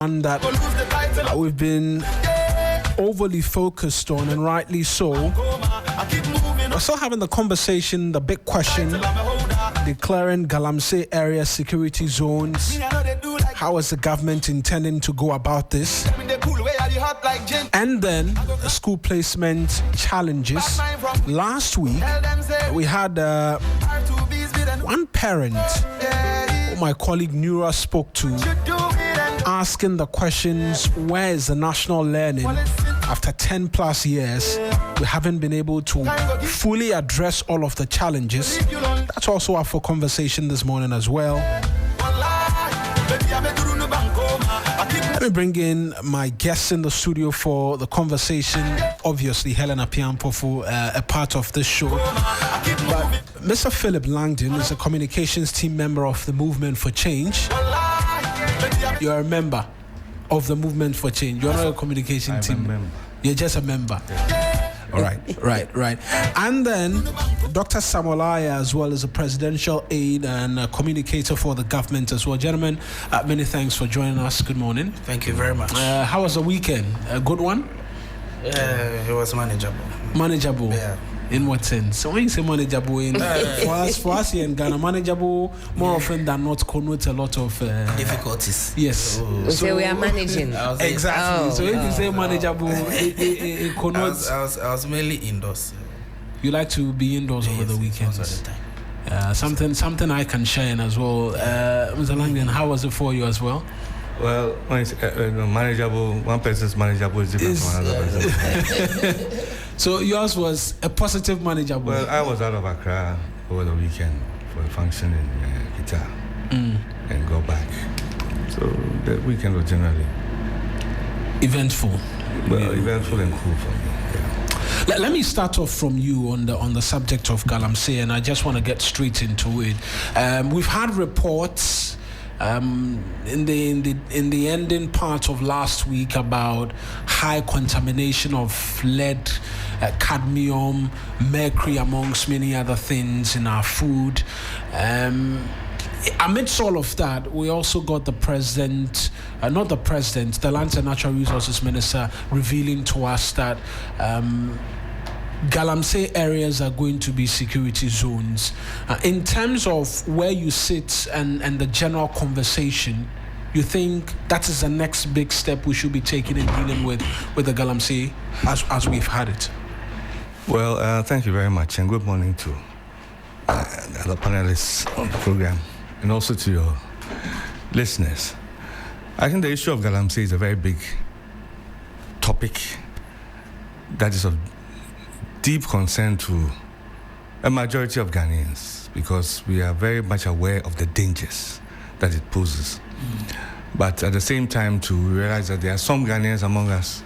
one that we've been overly focused on, and rightly so. We're still having the conversation, the big question, declaring Galamsey area security zones. How is the government intending to go about this? And then the school placement challenges. Last week, we had one parent who my colleague Nura spoke to, asking the questions, where is the national learning? After 10 plus years, we haven't been able to fully address all of the challenges. That's also up for conversation this morning as well. Let me bring in my guests in the studio for the conversation. Obviously, Helen Apiampofu, a part of this show. But Mr. Philip Langdon is a communications team member of the Movement for Change. You're a member of the Movement for Change. You're not a communication team. Member. You're just a member. Yeah. All right. And then Dr. Samuelaya, as well as a presidential aide and a communicator for the government as well. Gentlemen, many thanks for joining us. Good morning. Thank you very much. How was the weekend? A good one? It was manageable. Manageable? Yeah. In what sense? So when you say manageable, for us here in Ghana, manageable more often than not connotes a lot of difficulties. Yes. So we are managing. Exactly. So if you say manageable, it connotes. I was mainly indoors. You like to be indoors over the weekends. Most of the time. Something I can share in as well. Mr. Langdon, how was it for you as well? Well, when it's manageable, one person's manageable is different from another person. So yours was a positive manageable. Well, I was out of Accra over the weekend for a function in Kita and go back. So the weekend was generally eventful. Well, eventful and cool for me. Yeah. Let me start off from you on the subject of Galamsey, and I just want to get straight into it. We've had reports in the ending part of last week about high contamination of lead, cadmium, mercury, amongst many other things in our food. Amidst all of that, we also got the Lands and Natural Resources Minister revealing to us that Galamsey areas are going to be security zones. In terms of where you sit and the general conversation, you think that is the next big step we should be taking in dealing with the Galamsey as we've had it? Well, thank you very much, and good morning to the other panelists on the program, and also to your listeners. I think the issue of Galamsey is a very big topic that is of deep concern to a majority of Ghanaians, because we are very much aware of the dangers that it poses. But at the same time, to realize that there are some Ghanaians among us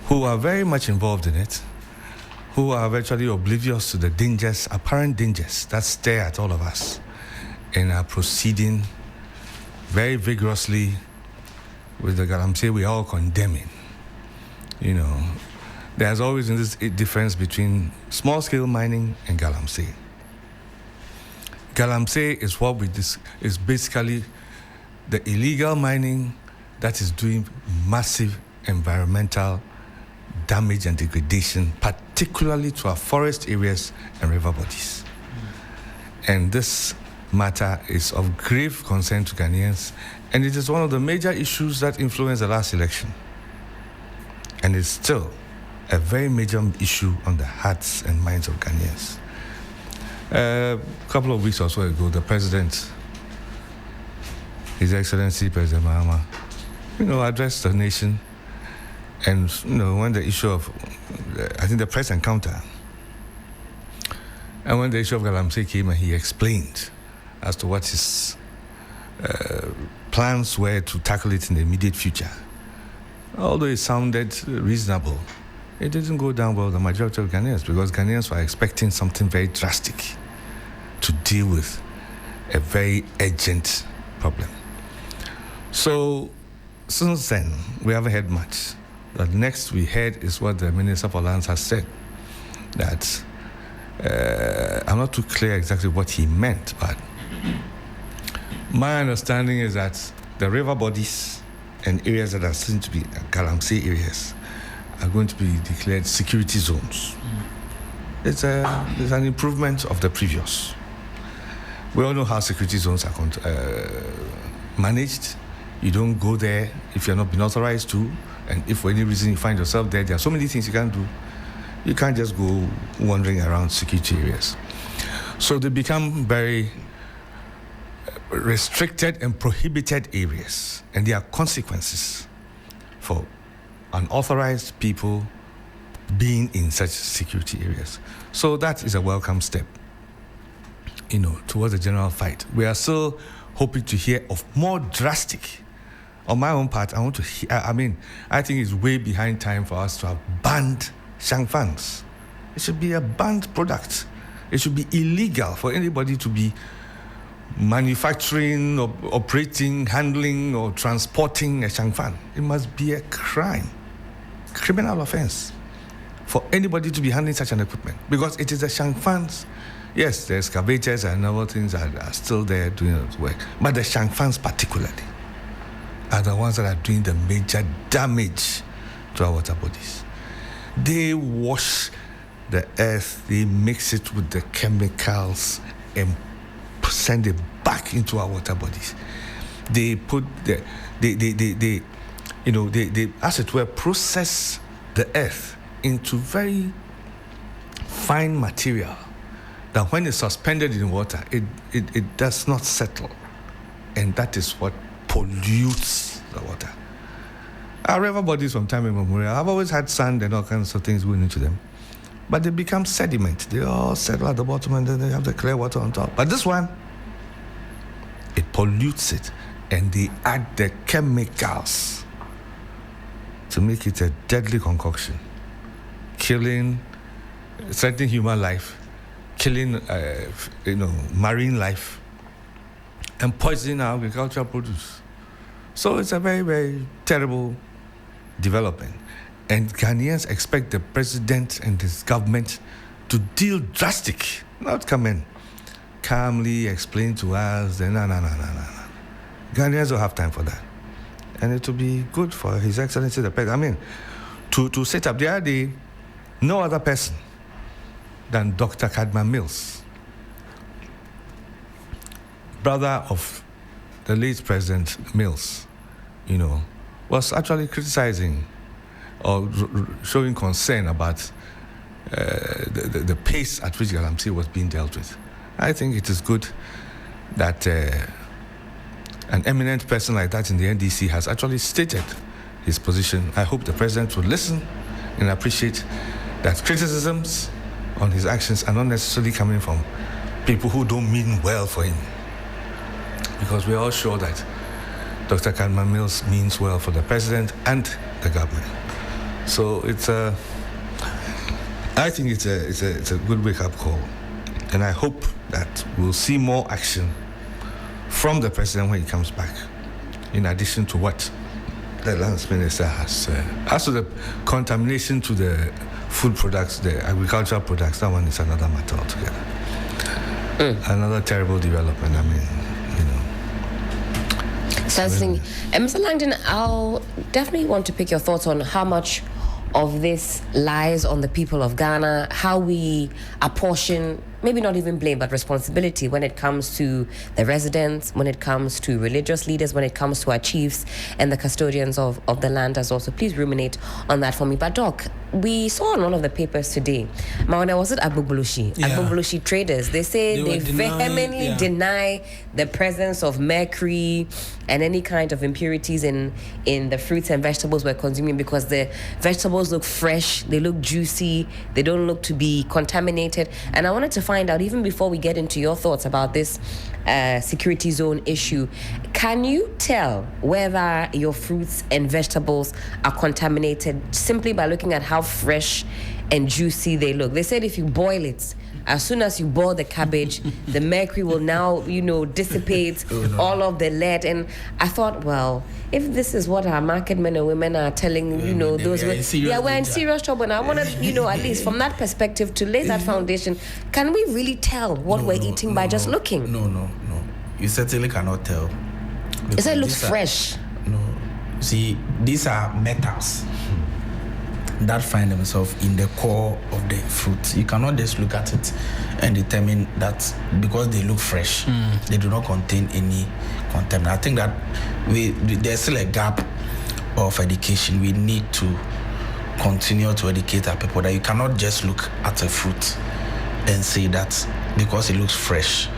who are very much involved in it, who are virtually oblivious to the dangers, apparent dangers that stare at all of us, and are proceeding very vigorously with the Galamsey we are all condemning. You know, there's always this difference between small-scale mining and Galamsey. Galamsey is is basically the illegal mining that is doing massive environmental damage and degradation, particularly to our forest areas and river bodies. And this matter is of grave concern to Ghanaians, and it is one of the major issues that influenced the last election. And it's still a very major issue on the hearts and minds of Ghanaians. A couple of weeks or so ago, the President, His Excellency President Mahama, addressed the nation. And, when the issue of, I think the press encounter, and when the issue of Galamsey came, and he explained as to what his plans were to tackle it in the immediate future. Although it sounded reasonable, it didn't go down well with the majority of Ghanaians, because Ghanaians were expecting something very drastic to deal with a very urgent problem. So, since then, we haven't heard much. The next we heard is what the Minister for Lands has said, that I'm not too clear exactly what he meant, but my understanding is that the river bodies and areas that are seen to be Galamsey areas are going to be declared security zones. It's an improvement of the previous. We all know how security zones are managed. You don't go there if you're not been authorized to, and if for any reason you find yourself there are so many things you can't do. You can't just go wandering around security areas. So they become very restricted and prohibited areas, and there are consequences for unauthorized people being in such security areas. So that is a welcome step, towards the general fight. We are still hoping to hear of more drastic. On my own part, I want to hear, I think it's way behind time for us to have banned shangfans. It should be a banned product. It should be illegal for anybody to be manufacturing, or operating, handling, or transporting a shangfan. It must be a crime, criminal offense, for anybody to be handling such an equipment, because it is the shangfans. Yes, the excavators and other things are still there doing work, but the shangfans particularly are the ones that are doing the major damage to our water bodies. They wash the earth, they mix it with the chemicals and send it back into our water bodies. They put they as it were process the earth into very fine material that when it's suspended in water, it does not settle, and that is what pollutes the water. Our river bodies from time immemorial have always had sand and all kinds of things going into them, but they become sediment. They all settle at the bottom, and then they have the clear water on top. But this one, it pollutes it, and they add the chemicals to make it a deadly concoction, threatening human life, killing marine life, and poisoning our agricultural produce. So it's a very, very terrible development. And Ghanaians expect the president and his government to deal drastic, not come in, calmly explain to us, no. Ghanaians don't have time for that. And it will be good for His Excellency the President. To set up the other day, no other person than Dr. Cadman Mills, brother of the late President Mills, was actually criticizing or showing concern about the pace at which Galamsey was being dealt with. I think it is good that an eminent person like that in the NDC has actually stated his position. I hope the president will listen and appreciate that criticisms on his actions are not necessarily coming from people who don't mean well for him, because we're all sure that Dr. Cadman Mills means well for the president and the government. So I think it's a good wake-up call, and I hope that we'll see more action from the president when he comes back, in addition to what the lands minister has said. As to the contamination to the food products, the agricultural products, that one is another matter altogether. Another terrible development. Certainly. Mr. Langdon, I'll definitely want to pick your thoughts on how much of this lies on the people of Ghana, how we apportion, maybe not even blame, but responsibility when it comes to the residents, when it comes to religious leaders, when it comes to our chiefs and the custodians of the land as well. So please ruminate on that for me. But Doc, we saw in one of the papers today, Mawana, was it Agbobulushi? Yeah. Agbobulushi traders, they say they vehemently deny the presence of mercury and any kind of impurities in the fruits and vegetables we're consuming, because the vegetables look fresh, they look juicy, they don't look to be contaminated. And I wanted to find out, even before we get into your thoughts about this security zone issue, can you tell whether your fruits and vegetables are contaminated simply by looking at how fresh and juicy they look? They said if you boil it, as soon as you boil the cabbage, the mercury will now, dissipate all of the lead. And I thought, well, if this is what our market men and women are telling, we're in serious trouble. And I wanted, at least from that perspective, to lay that foundation. Can we really tell what we're eating by just looking? No. You certainly cannot tell. It looks fresh. No. See, these are metals that find themselves in the core of the fruit. You cannot just look at it and determine that because they look fresh, they do not contain any contaminant. I think that there's still a gap of education. We need to continue to educate our people that you cannot just look at a fruit and say that because it looks fresh,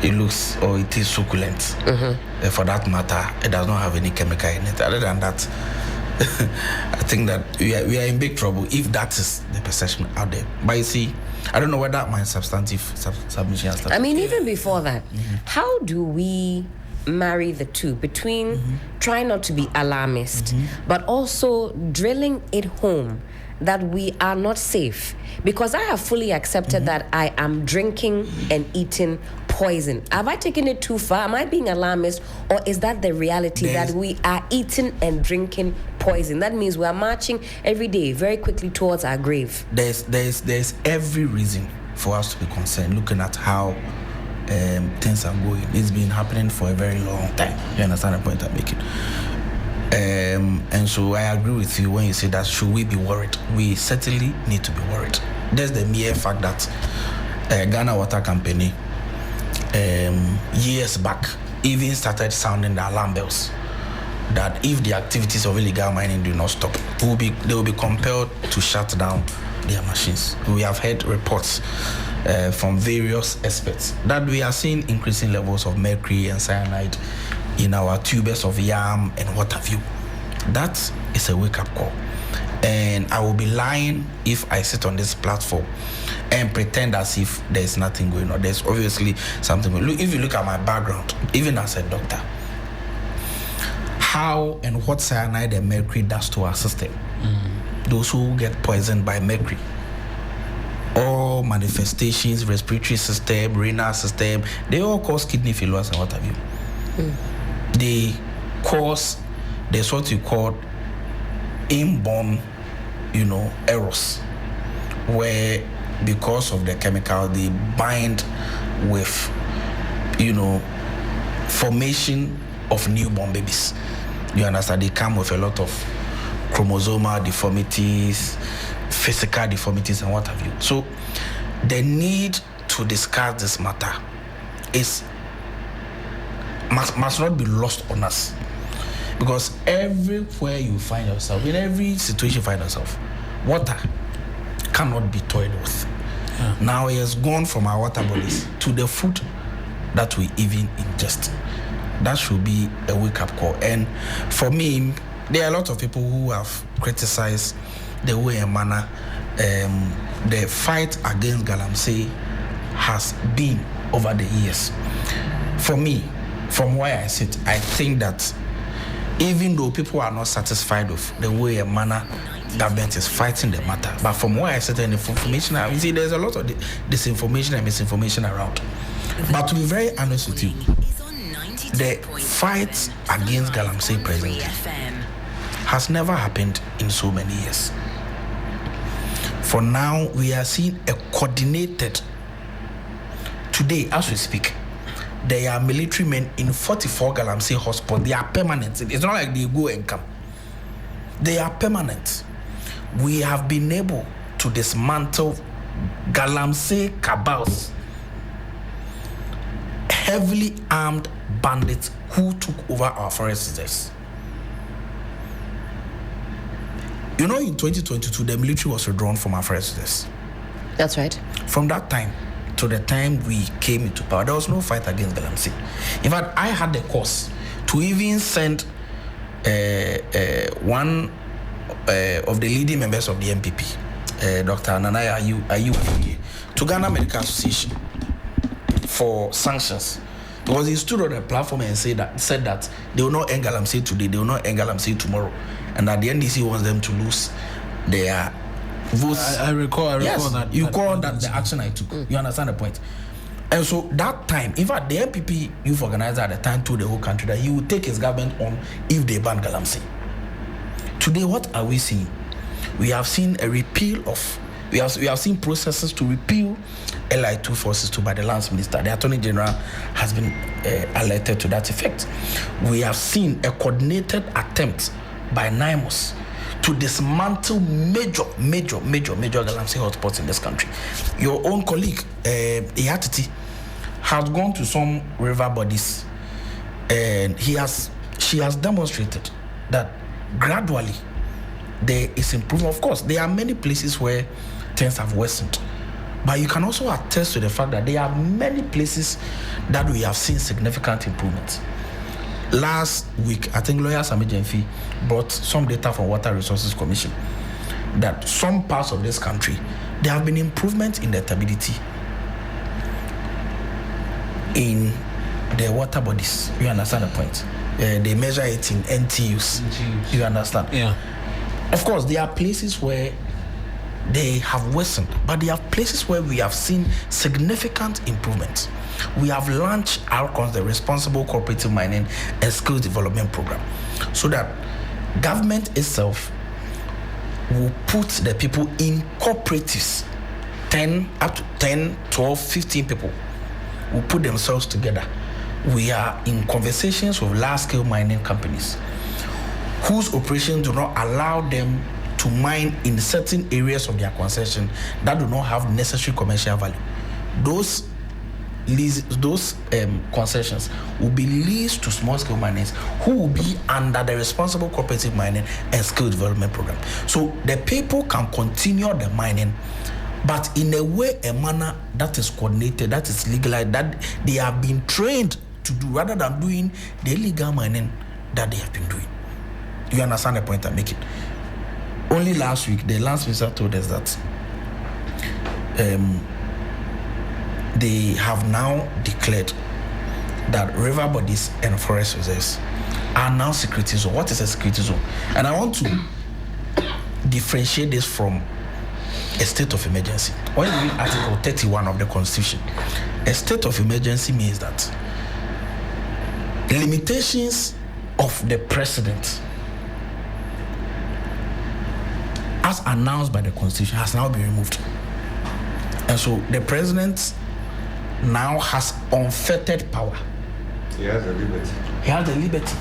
it looks or it is succulent. For that matter, it does not have any chemical in it. Other than that, I think that we are in big trouble if that is the perception out there. But you see, I don't know whether my substantive submission has started. I mean, even before that, how do we marry the two between trying not to be alarmist, but also drilling it home that we are not safe? Because I have fully accepted that I am drinking and eating poison. Have I taken it too far? Am I being alarmist, or is that the reality that we are eating and drinking poison? That means we are marching every day very quickly towards our grave. There's every reason for us to be concerned, looking at how things are going. It's been happening for a very long time. You understand the point I'm making? And so I agree with you when you say that should we be worried? We certainly need to be worried. There's the mere fact that Ghana Water Company years back even started sounding the alarm bells that if the activities of illegal mining do not stop, they will be compelled to shut down their machines. We have heard reports from various experts that we are seeing increasing levels of mercury and cyanide in our tubers of yam and what have you. That is a wake-up call. And I will be lying if I sit on this platform and pretend as if there's nothing going on. There's obviously something going on. If you look at my background, even as a doctor, how and what cyanide and mercury does to our system, those who get poisoned by mercury, all manifestations, respiratory system, renal system, they all cause kidney failures and what have you. They cause, there's what you call inborn, errors, where because of the chemical they bind with, formation of newborn babies. You understand? They come with a lot of chromosomal deformities, physical deformities, and what have you. So the need to discuss this matter must not be lost on us, because everywhere you find yourself, in every situation you find yourself, water cannot be toyed with. Now it has gone from our water bodies to the food that we even ingest. That should be a wake-up call. And for me, there are a lot of people who have criticized the way and manner the fight against Galamsey has been over the years. For me, from where I sit, I think that even though people are not satisfied with the way and manner government is fighting the matter, but from where I sit and the information, you see, there's a lot of disinformation and misinformation around. But to be very honest with you, the fight against Galamsey presently has never happened in so many years. For now, we are seeing a coordinated, today as we speak, there are military men in 44 Galamsey hospitals. They are permanent. It's not like they go and come. They are permanent. We have been able to dismantle Galamsey cabals, heavily armed bandits who took over our forest reserves. In 2022, the military was withdrawn from our forest reserves. That's right. From that time to the time we came into power, there was no fight against Galamsey. In fact, I had the cause to even send one of the leading members of the MPP, Dr. Nanaya Ayu, to Ghana Medical Association for sanctions, because he stood on a platform and said that they will not end Galamsey today, they will not end Galamsey tomorrow, and that the NDC wants them to lose their votes. I recall that. You call that the action I took. You understand the point? And so that time, in fact, the MPP youth organizer at the time told the whole country that he would take his government on if they ban Galamsey. Today, what are we seeing? We have seen a repeal of We have seen processes to repeal LI 246 by the Lands Minister. The Attorney General has been alerted to that effect. We have seen a coordinated attempt by NIMOS to dismantle major Galamsey hotspots in this country. Your own colleague, Iatiti, has gone to some river bodies, and she has demonstrated that gradually there is improvement. Of course, there are many places where things have worsened, but you can also attest to the fact that there are many places that we have seen significant improvements. Last week, I think lawyer Sami Jenfi brought some data from Water Resources Commission that some parts of this country, there have been improvements in the stability in the water bodies. You understand the point? They measure it in NTUs. You understand? Yeah. Of course, there are places where they have worsened, but there are places where we have seen significant improvements. We have launched outcomes, the Responsible Cooperative Mining and Skills Development Program, so that government itself will put the people in cooperatives, 10, up to 10, 12, 15 people will put themselves together. We are in conversations with large-scale mining companies whose operations do not allow them to mine in certain areas of their concession that do not have necessary commercial value. Those concessions will be leased to small-scale miners who will be under the Responsible Cooperative Mining and Skill Development Program. So the people can continue the mining, but in a way, a manner that is coordinated, that is legalized, that they have been trained to do, rather than doing the illegal mining that they have been doing. You understand the point I'm making? Only last week, the Lands Minister told us that they have now declared that river bodies and forest reserves are now security zone. What is a security zone? And I want to differentiate this from a state of emergency. When you read Article 31 of the Constitution, a state of emergency means that the limitations of the president, as announced by the Constitution, has now been removed. And so the president now has unfettered power. He has the liberty. He has the liberty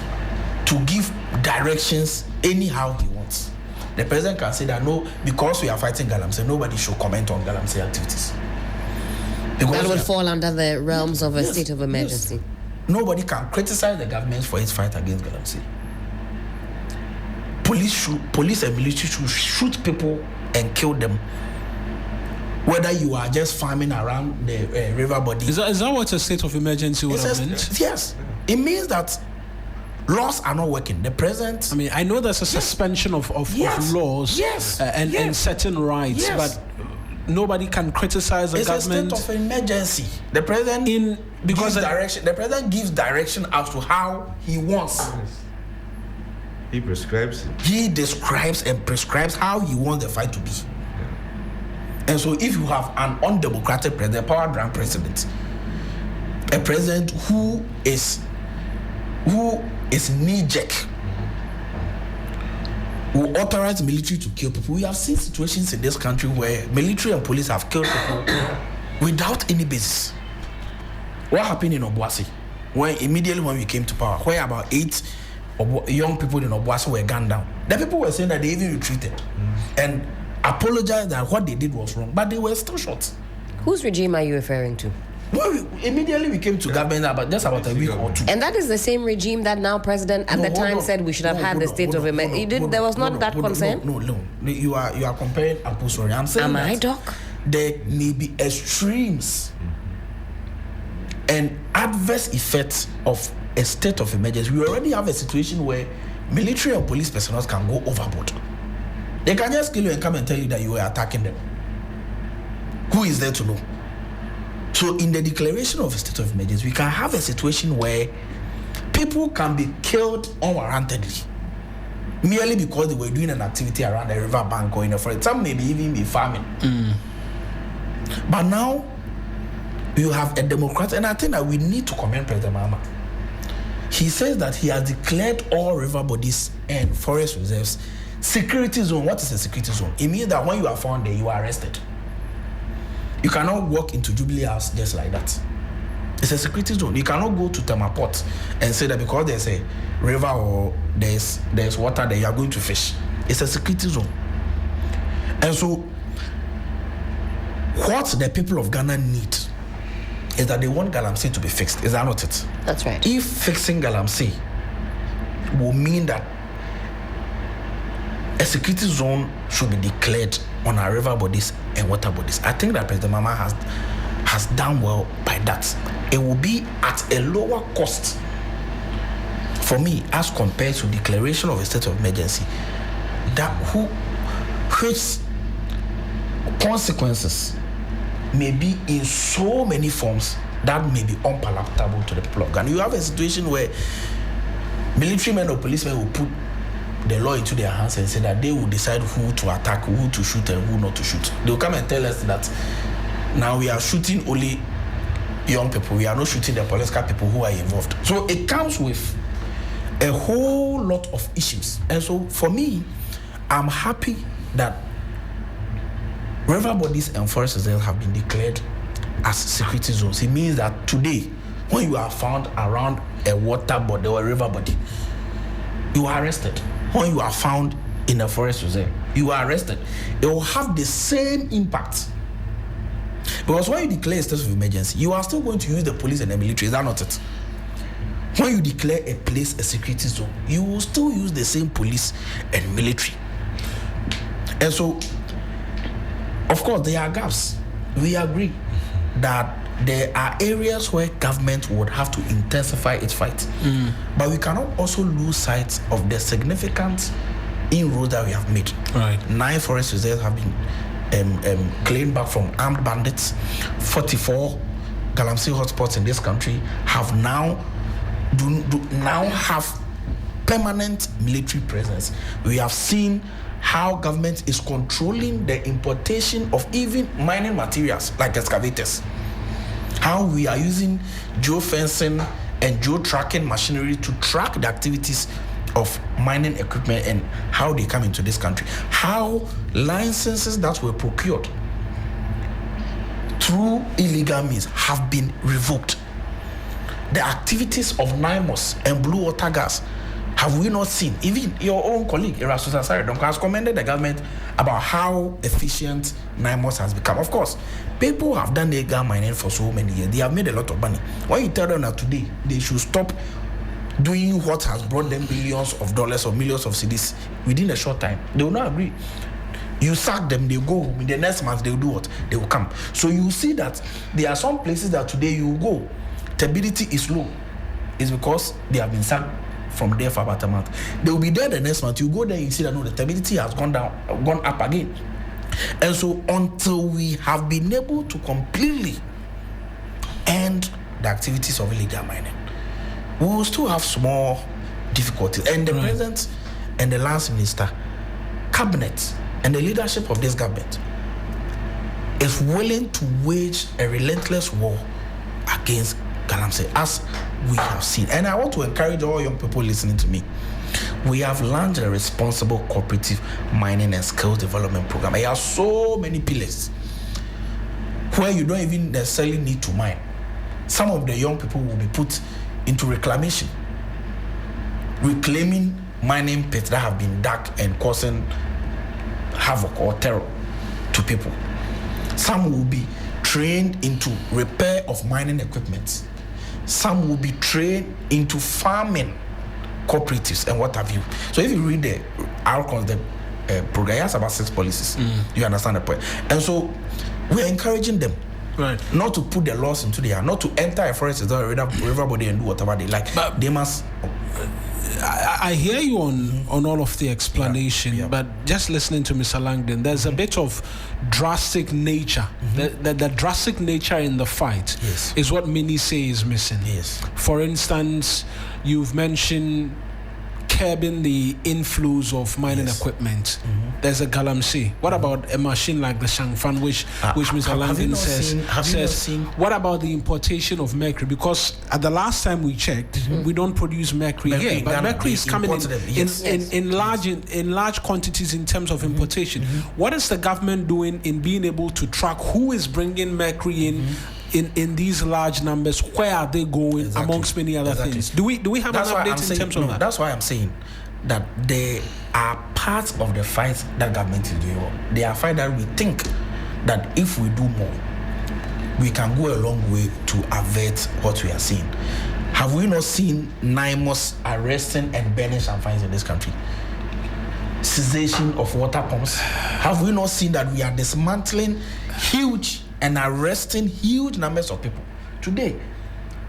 to give directions anyhow he wants. The president can say that no, because we are fighting Galamsey, nobody should comment on Galamsey activities. Because that would fall under the realms of a state of emergency. Yes. Nobody can criticize the government for its fight against Galamsey. Police and military should shoot people and kill them, whether you are just farming around the river body. Is that what a state of emergency would have meant? Yes. It means that laws are not working. The president... I mean, I know there's a suspension of laws and certain rights, but nobody can criticize the government. It's a state of emergency. The president the president gives direction as to how he wants. He prescribes it. He describes and prescribes how he wants the fight to be. And so if you have an undemocratic president, power-drunk president, a president who is knee-jerk, who authorize military to kill people. We have seen situations in this country where military and police have killed people without any basis. What happened in Obuasi? When we came to power, where about 8 young people in Obuasi were gunned down. The people were saying that they even retreated and apologized that what they did was wrong, but they were still shot. Whose regime are you referring to? Well, immediately we came to government about a week or two. And that is the same regime that now president at the time said we should have had the state of emergency. There was not that concern? No. You are comparing apples to oranges. I'm saying I, Doc? There may be extremes and adverse effects of a state of emergency. We already have a situation where military and police personnel can go overboard. They can just kill you and come and tell you that you were attacking them. Who is there to know? So in the declaration of a state of emergency, we can have a situation where people can be killed unwarrantedly merely because they were doing an activity around the river bank or in a forest. Some maybe even be farming. But now you have a democrat, and I think that we need to commend President Mahama. He says that he has declared all river bodies and forest reserves security zone. What is a security zone? It means that when you are found there, you are arrested. You cannot walk into Jubilee House just like that. It's a security zone. You cannot go to Temaport and say that because there's a river or there's water that you are going to fish. It's a security zone. And so, what the people of Ghana need is that they want Galamsey to be fixed. Is that not it? That's right. If fixing Galamsey will mean that a security zone should be declared on our river bodies and water bodies, I think that President Mahama has done well by that. It will be at a lower cost for me as compared to declaration of a state of emergency. Which consequences may be in so many forms that may be unpalatable to the people of Ghana. You have a situation where military men or policemen will put the law into their hands and say that they will decide who to attack, who to shoot, and who not to shoot. They will come and tell us that now we are shooting only young people. We are not shooting the political people who are involved. So it comes with a whole lot of issues. And so for me, I'm happy that river bodies and forest reserves have been declared as security zones. It means that today, when you are found around a water body or a river body, you are arrested. When you are found in a forest reserve, you are arrested. It will have the same impact. Because when you declare a state of emergency, you are still going to use the police and the military. Is that not it? When you declare a place a security zone, you will still use the same police and military. And so, of course, there are gaps. We agree that there are areas where government would have to intensify its fight. But we cannot also lose sight of the significant inroads that we have made. Right. 9 forest reserves have been claimed back from armed bandits. 44 Galamsey hotspots in this country have now have permanent military presence. We have seen how government is controlling the importation of even mining materials like excavators. How we are using geofencing and geo-tracking machinery to track the activities of mining equipment and how they come into this country. How licenses that were procured through illegal means have been revoked. The activities of NIMOS and Blue Water Gas, have we not seen? Even your own colleague, Erastus Asare, has commended the government about how efficient NIMOS has become. Of course, people have done illegal mining for so many years. They have made a lot of money. When you tell them that today they should stop doing what has brought them billions of dollars or millions of cedis within a short time, they will not agree. You sack them, they go home. In the next month, they will do what? They will come. So you see that there are some places that today you go, stability is low. It's because they have been sacked from there for about a month. They will be there the next month. You go there, you see that no, the stability has gone up again. And so until we have been able to completely end the activities of illegal mining, we will still have small difficulties. And the president and the lands minister, cabinet, and the leadership of this government is willing to wage a relentless war against Galamsey, as we have seen. And I want to encourage all young people listening to me. We have launched a responsible cooperative mining and skills development program. There are so many pillars where you don't even necessarily need to mine. Some of the young people will be put into reclamation, reclaiming mining pits that have been dug and causing havoc or terror to people. Some will be trained into repair of mining equipment. Some will be trained into farming cooperatives and what have you. So if you read the outcomes, the program has about 6 policies. You understand the point? And so we're encouraging them not to put their laws into their hand, not to enter a forest or a river body and do whatever they like. But they must. I hear you on all of the explanation, but just listening to Mr. Langdon, there's a bit of drastic nature. The drastic nature in the fight is what many say is missing. For instance, you've mentioned curbing the inflows of mining equipment. There's a Galamsey. What about a machine like the Shangfan, which Mr. Langdon says? What about the importation of mercury? Because at the last time we checked, we don't produce mercury here, but mercury is coming in large quantities in terms of importation. What is the government doing in being able to track who is bringing mercury in these large numbers? Where are they going, amongst many other things? Do we have an update in terms of that? That's why I'm saying that they are part of the fight that government is doing. They are fight that we think that if we do more, we can go a long way to avert what we are seeing. Have we not seen NIMOS arresting and banning some fines in this country? Cessation of water pumps. Have we not seen that we are dismantling huge and arresting huge numbers of people? Today,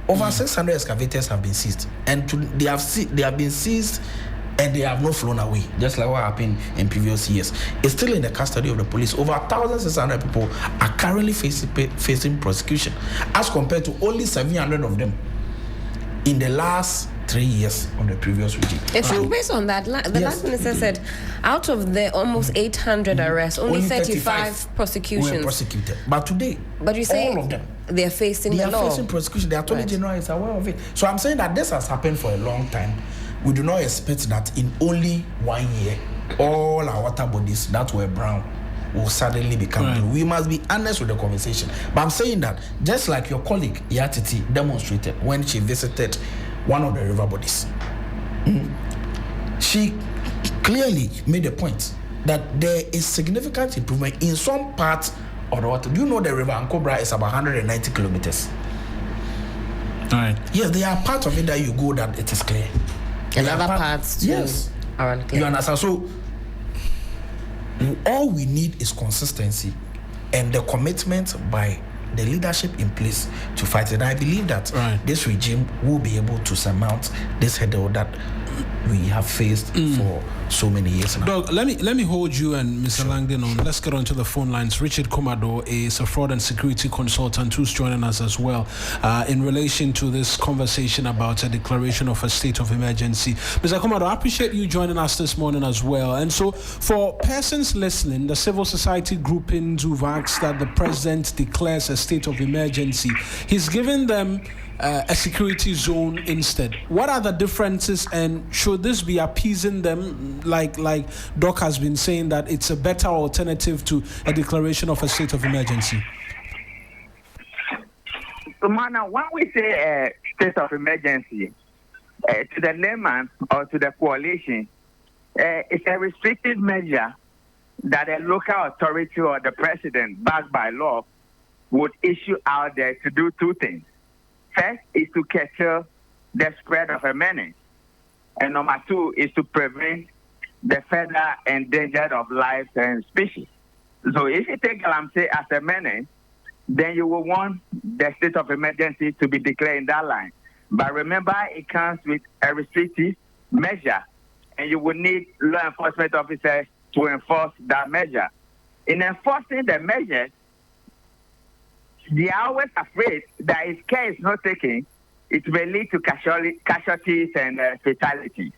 over 600 excavators have been seized, and they have been seized and they have not flown away, just like what happened in previous years. It's still in the custody of the police. Over 1,600 people are currently facing prosecution, as compared to only 700 of them in the last 3 years of the previous regime. So based on that, the last minister said out of the almost 800 arrests, only 35 prosecutions were prosecuted. But today, you say all of them, they are facing the law. They are facing prosecution. The Attorney General is aware of it. So I'm saying that this has happened for a long time. We do not expect that in only 1 year, all our water bodies that were brown will suddenly become blue. We must be honest with the conversation. But I'm saying that just like your colleague Yatiti demonstrated when she visited one of the river bodies, she clearly made a point that there is significant improvement in some parts of the water. Do you know the river Ankobra is about 190 kilometers? Right. Yes, they are part of it that you go that it is clear. And other parts too are unclear. You understand? So all we need is consistency and the commitment by the leadership in place to fight it. I believe that this regime will be able to surmount this hurdle that we have faced for so many years now. Doug, let me hold you and Mr. Langdon on. Let's get onto the phone lines. Richard Komado is a fraud and security consultant who's joining us as well in relation to this conversation about a declaration of a state of emergency. Mr. Komado, I appreciate you joining us this morning as well. And so for persons listening, the civil society groupings who've asked that the president declares a state of emergency, he's given them a security zone instead. What are the differences, and should this be appeasing them, like Doc has been saying, that it's a better alternative to a declaration of a state of emergency? So, man, when we say a state of emergency, to the layman or to the coalition, it's a restricted measure that a local authority or the president, backed by law, would issue out there to do two things. First is to curtail the spread of a menace. And number two is to prevent the further endangerment of lives and species. So if you take Galamsey as a menace, then you will want the state of emergency to be declared in that line. But remember, it comes with a restrictive measure, and you will need law enforcement officers to enforce that measure. In enforcing the measure, they are always afraid that if care is not taken, it may lead to casualties and fatalities.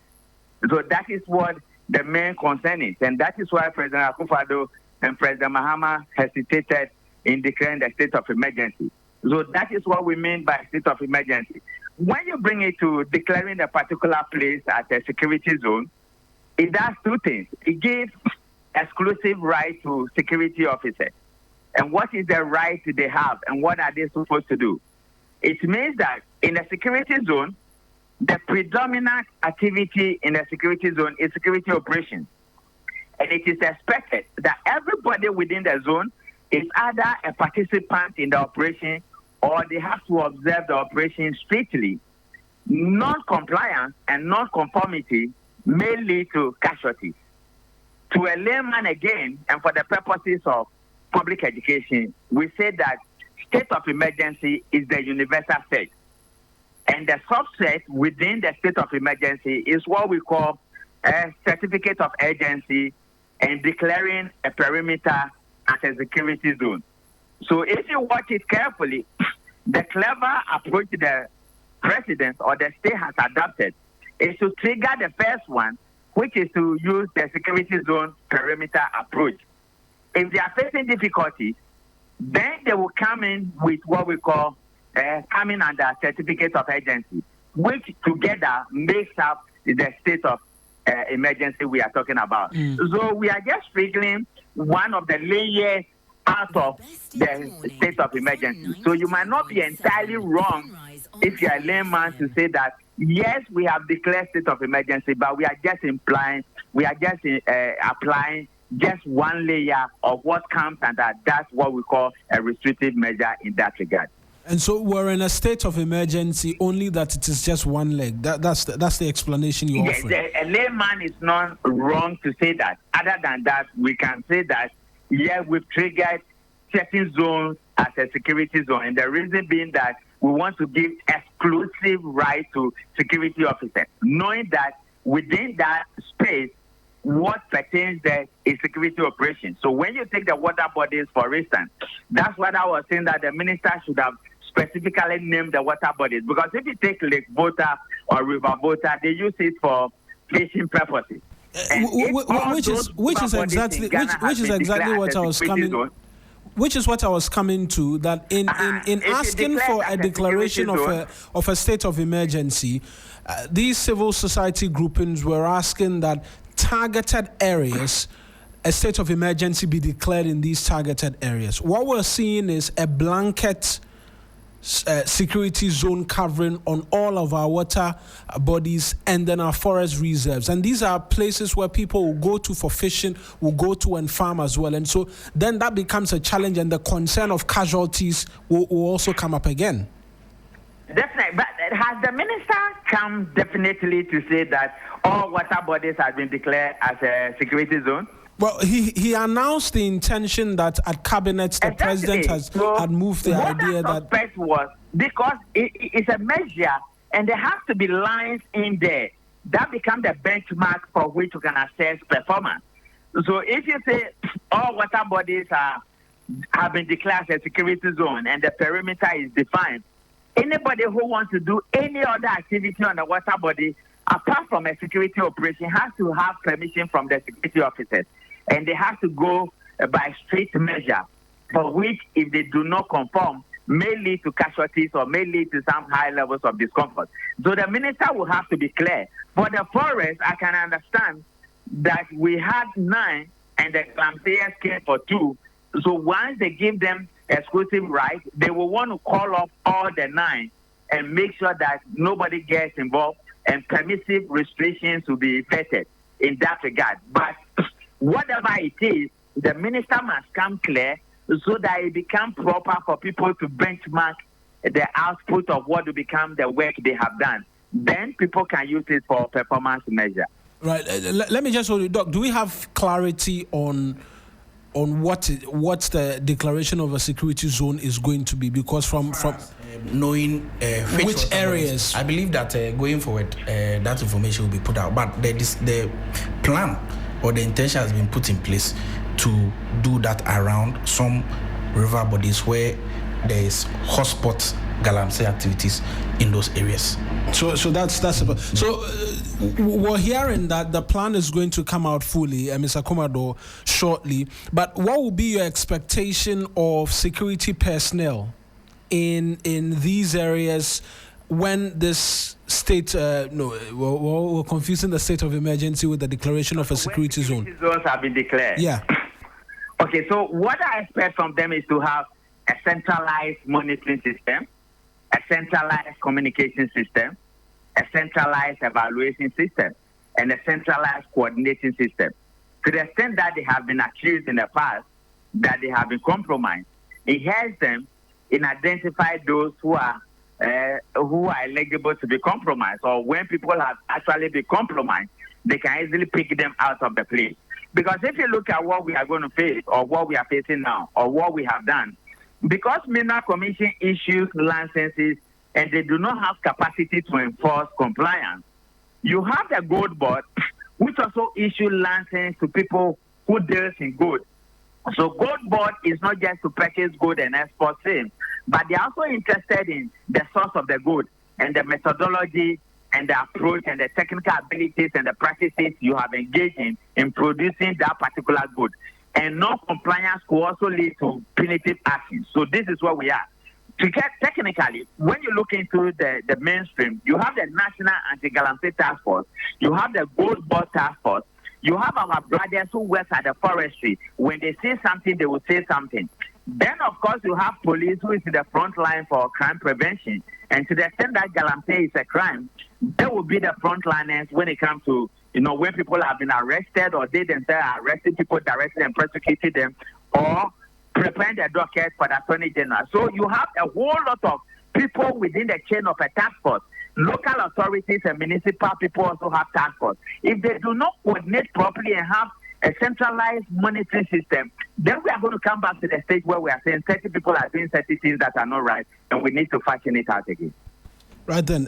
So that is what the main concern is. And that is why President Akufo-Addo and President Mahama hesitated in declaring the state of emergency. So that is what we mean by state of emergency. When you bring it to declaring a particular place as a security zone, it does two things. It gives exclusive right to security officers. And what is the right they have, and what are they supposed to do? It means that in a security zone, the predominant activity in a security zone is security operations. And it is expected that everybody within the zone is either a participant in the operation or they have to observe the operation strictly. Non-compliance and non-conformity may lead to casualties. To a layman again, and for the purposes of public education, we say that state of emergency is the universal set. And the subset within the state of emergency is what we call a certificate of urgency and declaring a perimeter as a security zone. So if you watch it carefully, the clever approach the president or the state has adopted is to trigger the first one, which is to use the security zone perimeter approach. If they are facing difficulties, then they will come in with what we call coming under certificate of urgency, which together makes up the state of emergency we are talking about. So we are just triggering one of the layers out of the state of emergency. So you might not be entirely wrong if you are a layman to say that, yes, we have declared state of emergency, but we are just applying just one layer of what comes under. That's what we call a restrictive measure in that regard. And so we're in a state of emergency, only that it is just one leg. That's the explanation you're offering. Yes, a layman is not wrong to say that. Other than that, we can say that, yeah, we've triggered certain zones as a security zone. And the reason being that we want to give exclusive right to security officers, knowing that within that space, what pertains there is security operations. So when you take the water bodies, for instance, that's what I was saying, that the minister should have specifically named the water bodies. Because if you take Lake Volta or River Volta, they use it for fishing purposes. Which is exactly what I was coming. Which is what I was coming to, that in asking for a declaration of a state of emergency, these civil society groupings were asking that targeted areas, a state of emergency be declared in these targeted areas. What we're seeing is a blanket security zone covering on all of our water bodies and then our forest reserves. And these are places where people will go to for fishing, will go to and farm as well. And so then that becomes a challenge, and the concern of casualties will also come up again. Definitely. But has the minister come definitely to say that all water bodies have been declared as a security zone? Well, he announced the intention that at cabinet the president had moved the idea that was because it's a measure and there has to be lines in there that become the benchmark for which you can assess performance. So if you say all water bodies have been declared as a security zone and the perimeter is defined, anybody who wants to do any other activity on the water body apart from a security operation has to have permission from the security officers. And they have to go by strict measure, for which, if they do not conform, may lead to casualties or may lead to some high levels of discomfort. So the minister will have to be clear. For the forest, I can understand that we had 9 and the Galamsey came for 2. So once they give them exclusive rights, they will want to call off all the 9 and make sure that nobody gets involved and permissive restrictions will be effected in that regard. But whatever it is, the minister must come clear so that it becomes proper for people to benchmark the output of what will become the work they have done. Then people can use it for performance measure. Right. Let me just hold you, Doc. Do we have clarity on what's the declaration of a security zone is going to be? Because from knowing which areas, I believe that going forward, that information will be put out. But the plan or the intention has been put in place to do that around some river bodies where there is hotspot Galamsey activities in those areas. So we're hearing that the plan is going to come out fully, Mr. Commodore, shortly. But what will be your expectation of security personnel in these areas when this state, we're confusing the state of emergency with the declaration of a security zone. Zones have been declared. Yeah. Okay, so what I expect from them is to have a centralized monitoring system, a centralized communication system, a centralized evaluation system, and a centralized coordinating system. To the extent that they have been accused in the past that they have been compromised, it helps them in identify those who are eligible to be compromised, or when people have actually been compromised, they can easily pick them out of the place. Because if you look at what we are going to face, or what we are facing now, or what we have done, because Mineral Commission issues licenses and they do not have capacity to enforce compliance, you have the Gold Board, which also issue license to people who deal in gold. So Gold Board is not just to purchase gold and export same, but they are also interested in the source of the gold and the methodology and the approach and the technical abilities and the practices you have engaged in producing that particular good. And non-compliance could also lead to punitive action. So this is where we are. To get technically, when you look into the mainstream, you have the National Anti-Galamsey Task Force, you have the Gold Board Task Force, you have our brothers who work at the forestry. When they say something, they will say something. Then, of course, you have police who is in the front line for crime prevention. And to the extent that Galamsey is a crime, they will be the frontliners when it comes to, when people have been arrested or they themselves are arresting people directly and prosecuting them, or preparing the docket for the Attorney General. So you have a whole lot of people within the chain of a task force. Local authorities and municipal people also have task force. If they do not coordinate properly and have a centralized monitoring system, then we are going to come back to the stage where we are saying 30 people are doing 30 things that are not right, and we need to fashion it out again. Right then,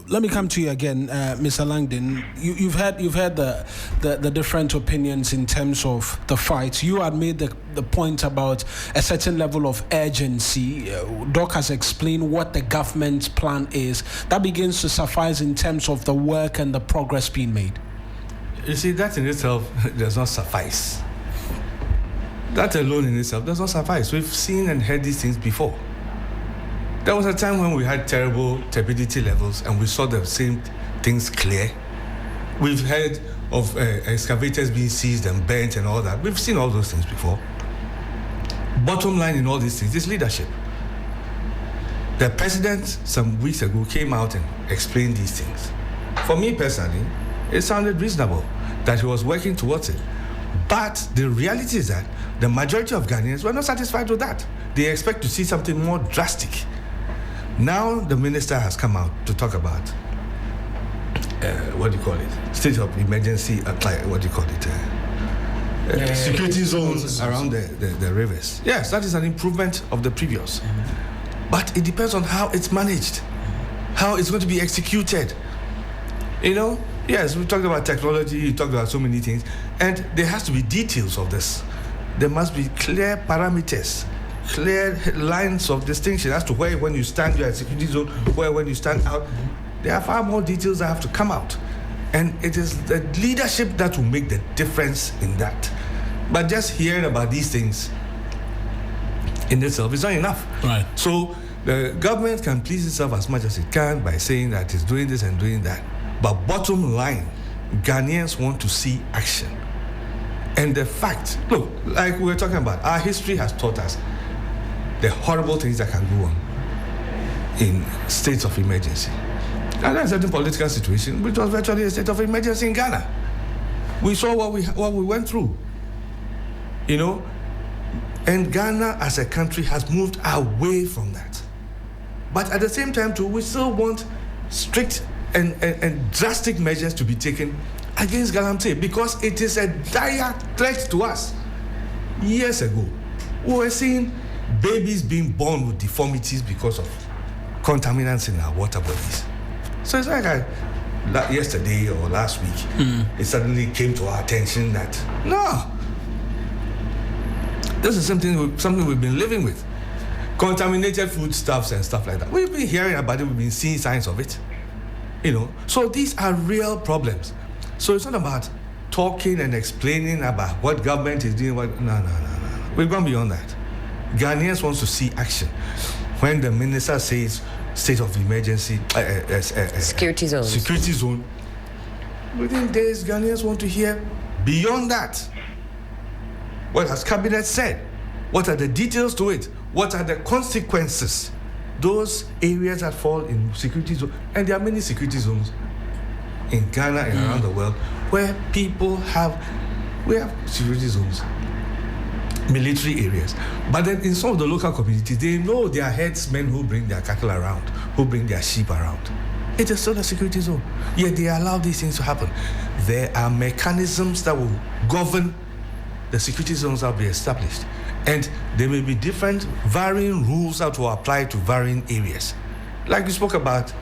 let me come to you again, Mr. Langdon. You've heard the different opinions in terms of the fight. You had made the point about a certain level of urgency. Doc has explained what the government's plan is. That begins to suffice in terms of the work and the progress being made. You see, that in itself does not suffice. That alone in itself does not suffice. We've seen and heard these things before. There was a time when we had terrible turbidity levels and we saw the same things clear. We've heard of excavators being seized and burnt and all that. We've seen all those things before. Bottom line in all these things is leadership. The president some weeks ago came out and explained these things. For me personally, it sounded reasonable that he was working towards it. But the reality is that the majority of Ghanaians were not satisfied with that. They expect to see something more drastic. Now the minister has come out to talk about state of emergency, security zones around the rivers. Yes, that is an improvement of the previous. But it depends on how it's managed, how it's going to be executed. Yes, we talked about technology, we talked about so many things, and there has to be details of this. There must be clear parameters, clear lines of distinction as to where when you stand, you're at security zone, where when you stand out. There are far more details that have to come out. And it is the leadership that will make the difference in that. But just hearing about these things in itself is not enough. Right. So the government can please itself as much as it can by saying that it's doing this and doing that. But bottom line, Ghanaians want to see action. And the fact, look, like we were talking about, our history has taught us the horrible things that can go on in states of emergency. And there's a certain political situation which was virtually a state of emergency in Ghana. We saw what we went through, and Ghana as a country has moved away from that. But at the same time too, we still want strict and drastic measures to be taken against Galamsey because it is a dire threat to us. Years ago, we were seeing babies being born with deformities because of contaminants in our water bodies. So it's like yesterday or last week, it suddenly came to our attention that, no, this is something we've been living with. Contaminated foodstuffs and stuff like that. We've been hearing about it, we've been seeing signs of it. So these are real problems. So it's not about talking and explaining about what government is doing. No. We've gone beyond that. Ghanaians want to see action. When the minister says state of emergency, security zone, within days, Ghanaians want to hear beyond that. What has cabinet said? What are the details to it? What are the consequences? Those areas that fall in security zones, and there are many security zones in Ghana and around the world where we have security zones, military areas. But then in some of the local communities, they know their headsmen who bring their cattle around, who bring their sheep around. It is still a security zone. Yet they allow these things to happen. There are mechanisms that will govern the security zones that will be established. And there may be different varying rules that will apply to varying areas. Like we spoke about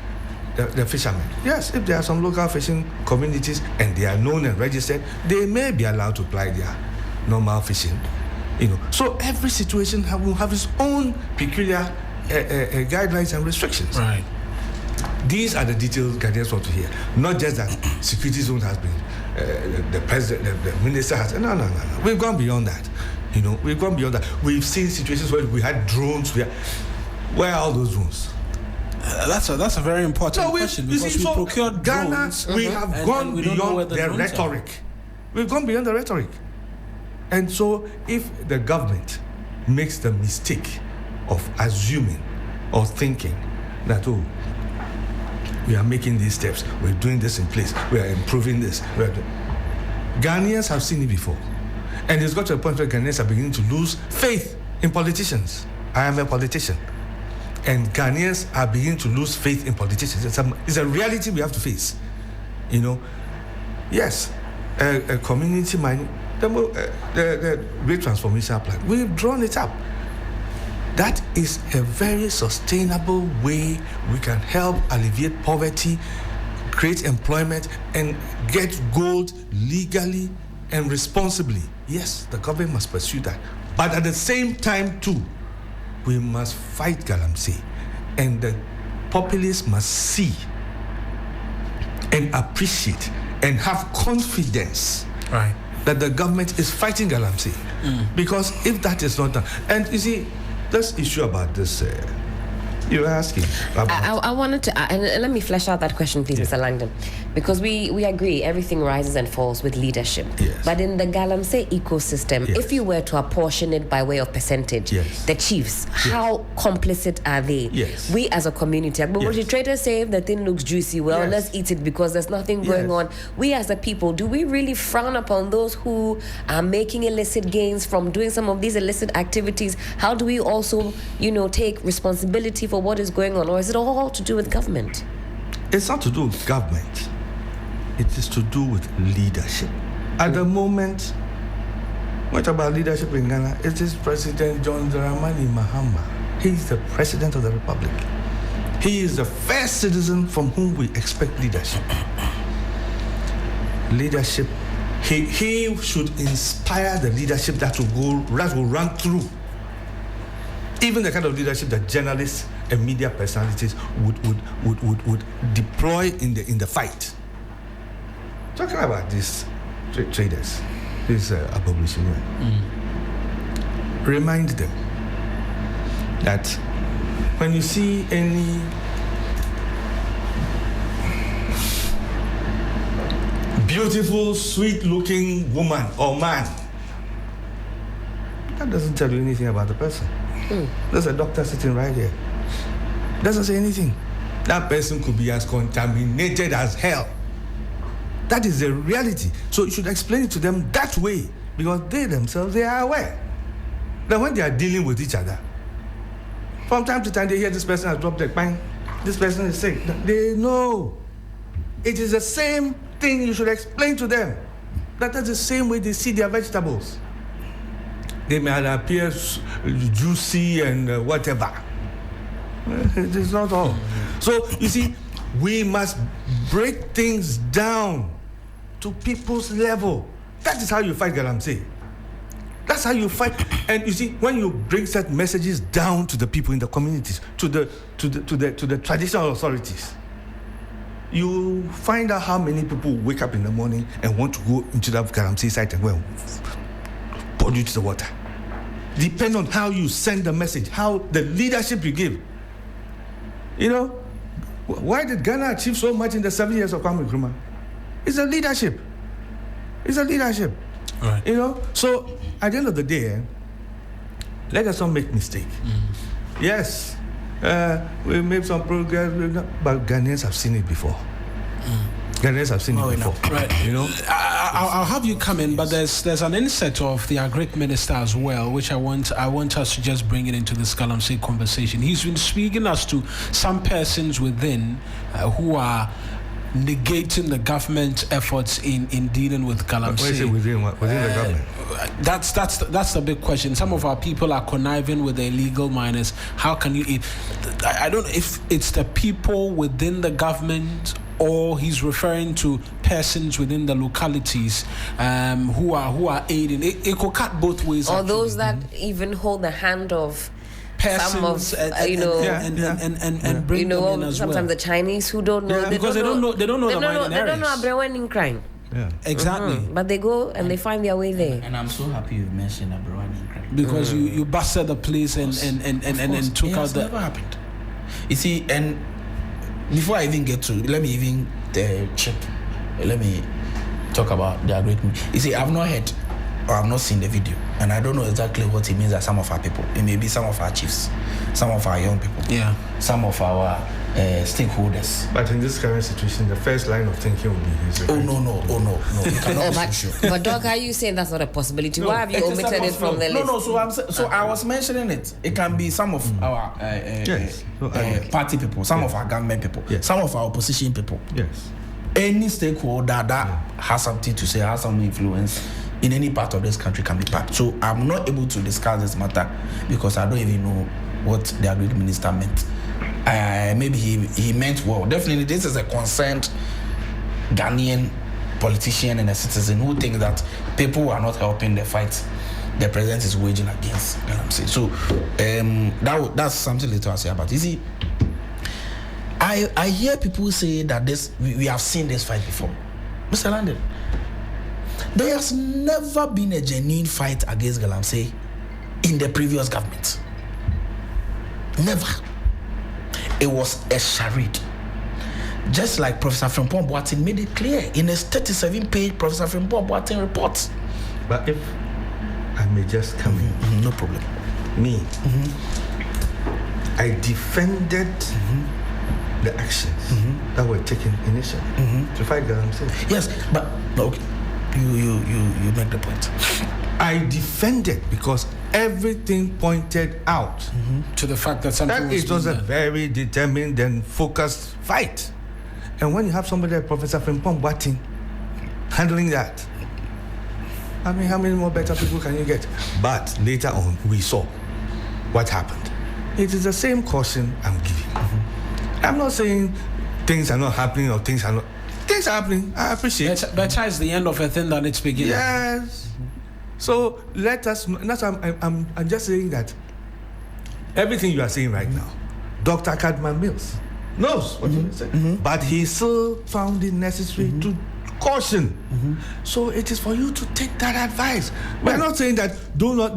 the fishermen. Yes, if there are some local fishing communities and they are known and registered, they may be allowed to apply their normal fishing. So every situation will have its own peculiar guidelines and restrictions. Right. These are the details Ghanaians want to hear. Not just that security zone has been, the president, the minister has. No. We've gone beyond that. We've gone beyond that. We've seen situations where we had drones. Where are all those drones? That's a very important question, because we procured Ghana, drones. we have gone beyond the rhetoric. We've gone beyond the rhetoric. And so if the government makes the mistake of assuming or thinking that, we are making these steps, we're doing this in place, we are improving this, Ghanaians have seen it before. And it's got to a point where Ghanaians are beginning to lose faith in politicians. I am a politician. And Ghanaians are beginning to lose faith in politicians. It's a reality we have to face. Yes, a community mining, the Great Transformation Plan, we've drawn it up. That is a very sustainable way we can help alleviate poverty, create employment, and get gold legally and responsibly. Yes, the government must pursue that. But at the same time, too, we must fight Galamsey. And the populace must see and appreciate and have confidence that the government is fighting Galamsey. Because if that is not done, and you see, this issue about this, you're asking about. I wanted to, and let me flesh out that question, please, Mr. Langdon, because we agree everything rises and falls with leadership. Yes. But in the Galamsey ecosystem, if you were to apportion it by way of percentage, the chiefs, how complicit are they? Yes. We as a community, but what the traders say, if the thing looks juicy, well, let's eat it because there's nothing going on. We as a people, do we really frown upon those who are making illicit gains from doing some of these illicit activities? How do we also, take responsibility for what is going on, or is it all to do with government? It's not to do with government. It is to do with leadership. At the moment, what about leadership in Ghana? It is President John Dramani Mahama. He's the President of the Republic. He is the first citizen from whom we expect leadership. Leadership, he should inspire the leadership that will run through. Even the kind of leadership that journalists and media personalities would deploy in the fight. Talking about these traders, these abolitionary, remind them that when you see any beautiful, sweet-looking woman or man, that doesn't tell you anything about the person. There's a doctor sitting right here. Doesn't say anything. That person could be as contaminated as hell. That is the reality. So you should explain it to them that way, because they themselves, they are aware that when they are dealing with each other, from time to time they hear this person has dropped a bang, this person is sick. They know. It is the same thing you should explain to them. That's the same way they see their vegetables. They may appear juicy and whatever. It is not all. So, you see, we must break things down to people's level. That is how you fight Galamsey. That's how you fight. And you see, when you bring such messages down to the people in the communities, to the traditional authorities, you find out how many people wake up in the morning and want to go into that Galamsey site and go and pollute the water. Depend on how you send the message, how the leadership you give. Why did Ghana achieve so much in the 7 years of Kwame Nkrumah? It's a leadership. It's a leadership. Right. So at the end of the day, let us not make mistake. Yes, we made some progress, but Ghanaians have seen it before. Ghanaians have seen it before. Right. I'll have you come in, but there's an inset of the Agric Minister as well, which I want us to just bring it into this Galamsey conversation. He's been speaking as to some persons within who are negating the government efforts in dealing with Galamsey. What is it within the government? That's the big question. Some of our people are conniving with the illegal miners. How can you eat? I don't know if it's the people within the government, or he's referring to persons within the localities who are aiding. It could cut both ways. Or those that even hold the hand of persons some of and bring them in as sometimes the Chinese who don't know because they don't know the mining they don't know Abrewan crime. Yeah. Exactly. But they go and they find their way there. And I'm so happy you've mentioned Abrewan crime. Because you busted the police and took out the. Never happened. You see, and before I even get to, let me talk about the agreement. You see, I've not heard or I've not seen the video, and I don't know exactly what it means that some of our people, it may be some of our chiefs, some of our young people, some of our stakeholders. But in this current situation, the first line of thinking will be his. Oh no! You cannot be sure. But Doc, are you saying that's not a possibility? Why have you omitted it from the list? No. So I was mentioning it. It can be some of our party people, some of our government people, some of our opposition people. Yes. Any stakeholder that has something to say, has some influence in any part of this country can be part. So I'm not able to discuss this matter because I don't even know what the agreed minister meant. Maybe he meant well. Definitely, this is a concerned Ghanaian politician and a citizen who thinks that people are not helping the fight the president is waging against Galamsey. So that's something little I say about it. You see, I hear people say that we have seen this fight before. Mr. Landon, there has never been a genuine fight against Galamsey in the previous government. Never. It was a charade. Just like Professor Frimpong Boateng made it clear in a 37-page Professor Frimpong Boateng report. But if I may just come in. No problem. Me. I defended the actions that were taken initially to fight Galamsey. Yes, but okay. You make the point. I defended because everything pointed out to the fact that it was a very determined and focused fight. And when you have somebody like Professor Frimpong Boateng handling that, I mean, how many more better people can you get? But later on, we saw what happened. It is the same caution I'm giving. I'm not saying things are not happening or things are happening. I appreciate it. Better is the end of a thing than its beginning. Yes. So let us. That's why I'm just saying that everything you are saying right now, Dr. Cadman Mills knows what you're saying, but he still found it necessary to caution. So it is for you to take that advice. We're not saying that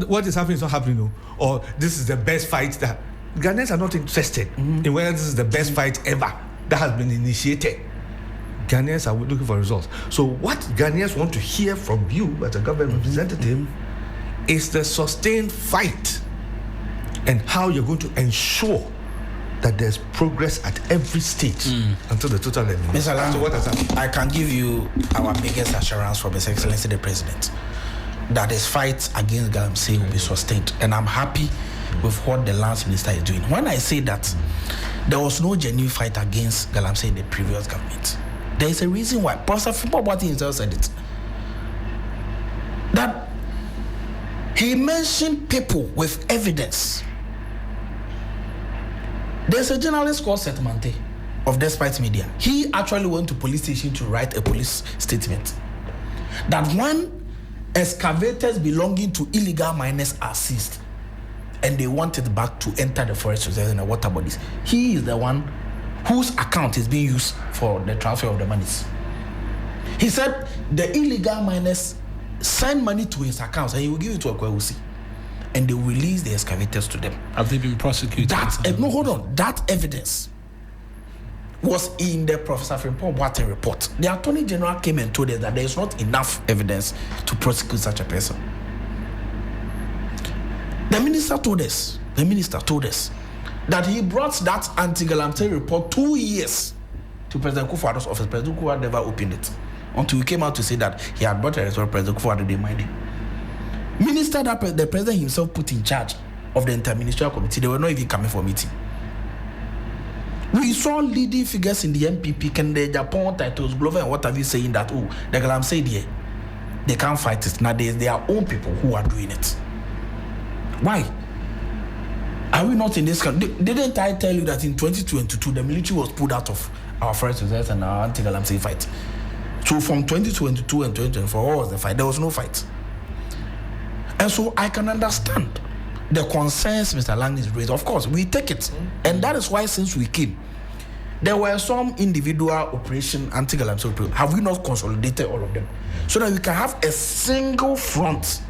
what is happening is not happening, no, or this is the best fight that Ghanaians are not interested in whether this is the best fight ever that has been initiated. Ghanaians are looking for results. So what Ghanaians want to hear from you as a government representative is the sustained fight and how you're going to ensure that there's progress at every stage until the total elimination. Mr. Lam, so what has happened? I can give you our biggest assurance from His Excellency the President that this fight against Galamsey will be sustained, and I'm happy with what the Lands Minister is doing. When I say that there was no genuine fight against Galamsey in the previous government, there is a reason why. Professor Frimpong Boateng himself said it. That he mentioned people with evidence. There's a journalist called Setmante of Despite Media. He actually went to police station to write a police statement that when excavators belonging to illegal miners are seized and they want it back to enter the forest reserves and the water bodies, he is the one whose account is being used for the transfer of the monies. He said the illegal miners send money to his accounts and he will give it to Akwewusi, and they will release the excavators to them. Have they been prosecuted? No, hold on. That evidence was in the Professor Frimpong Boateng report. The Attorney General came and told us that there is not enough evidence to prosecute such a person. The minister told us that he brought that anti-Galamsey report 2 years to President Kufuor's office. President Kufuor never opened it until he came out to say that he had brought a report. President Kufuor didn't mind it. Minister that the president himself put in charge of the interministerial committee, they were not even coming for meeting. We saw leading figures in the MPP, Kende, Japan, titles, Glover, and what have you saying that, the Galamsey there, they can't fight it. Now there's their own people who are doing it. Why? Are we not in this country? Didn't I tell you that in 2022 the military was pulled out of our forest reserves and our anti-Galamsey fight? So from 2022 and 2024, what was the fight? There was no fight. And so I can understand the concerns Mr. Lang is raised, of course, we take it. And that is why since we came, there were some individual operation, anti-Galamsey operation. Have we not consolidated all of them? So that we can have a single front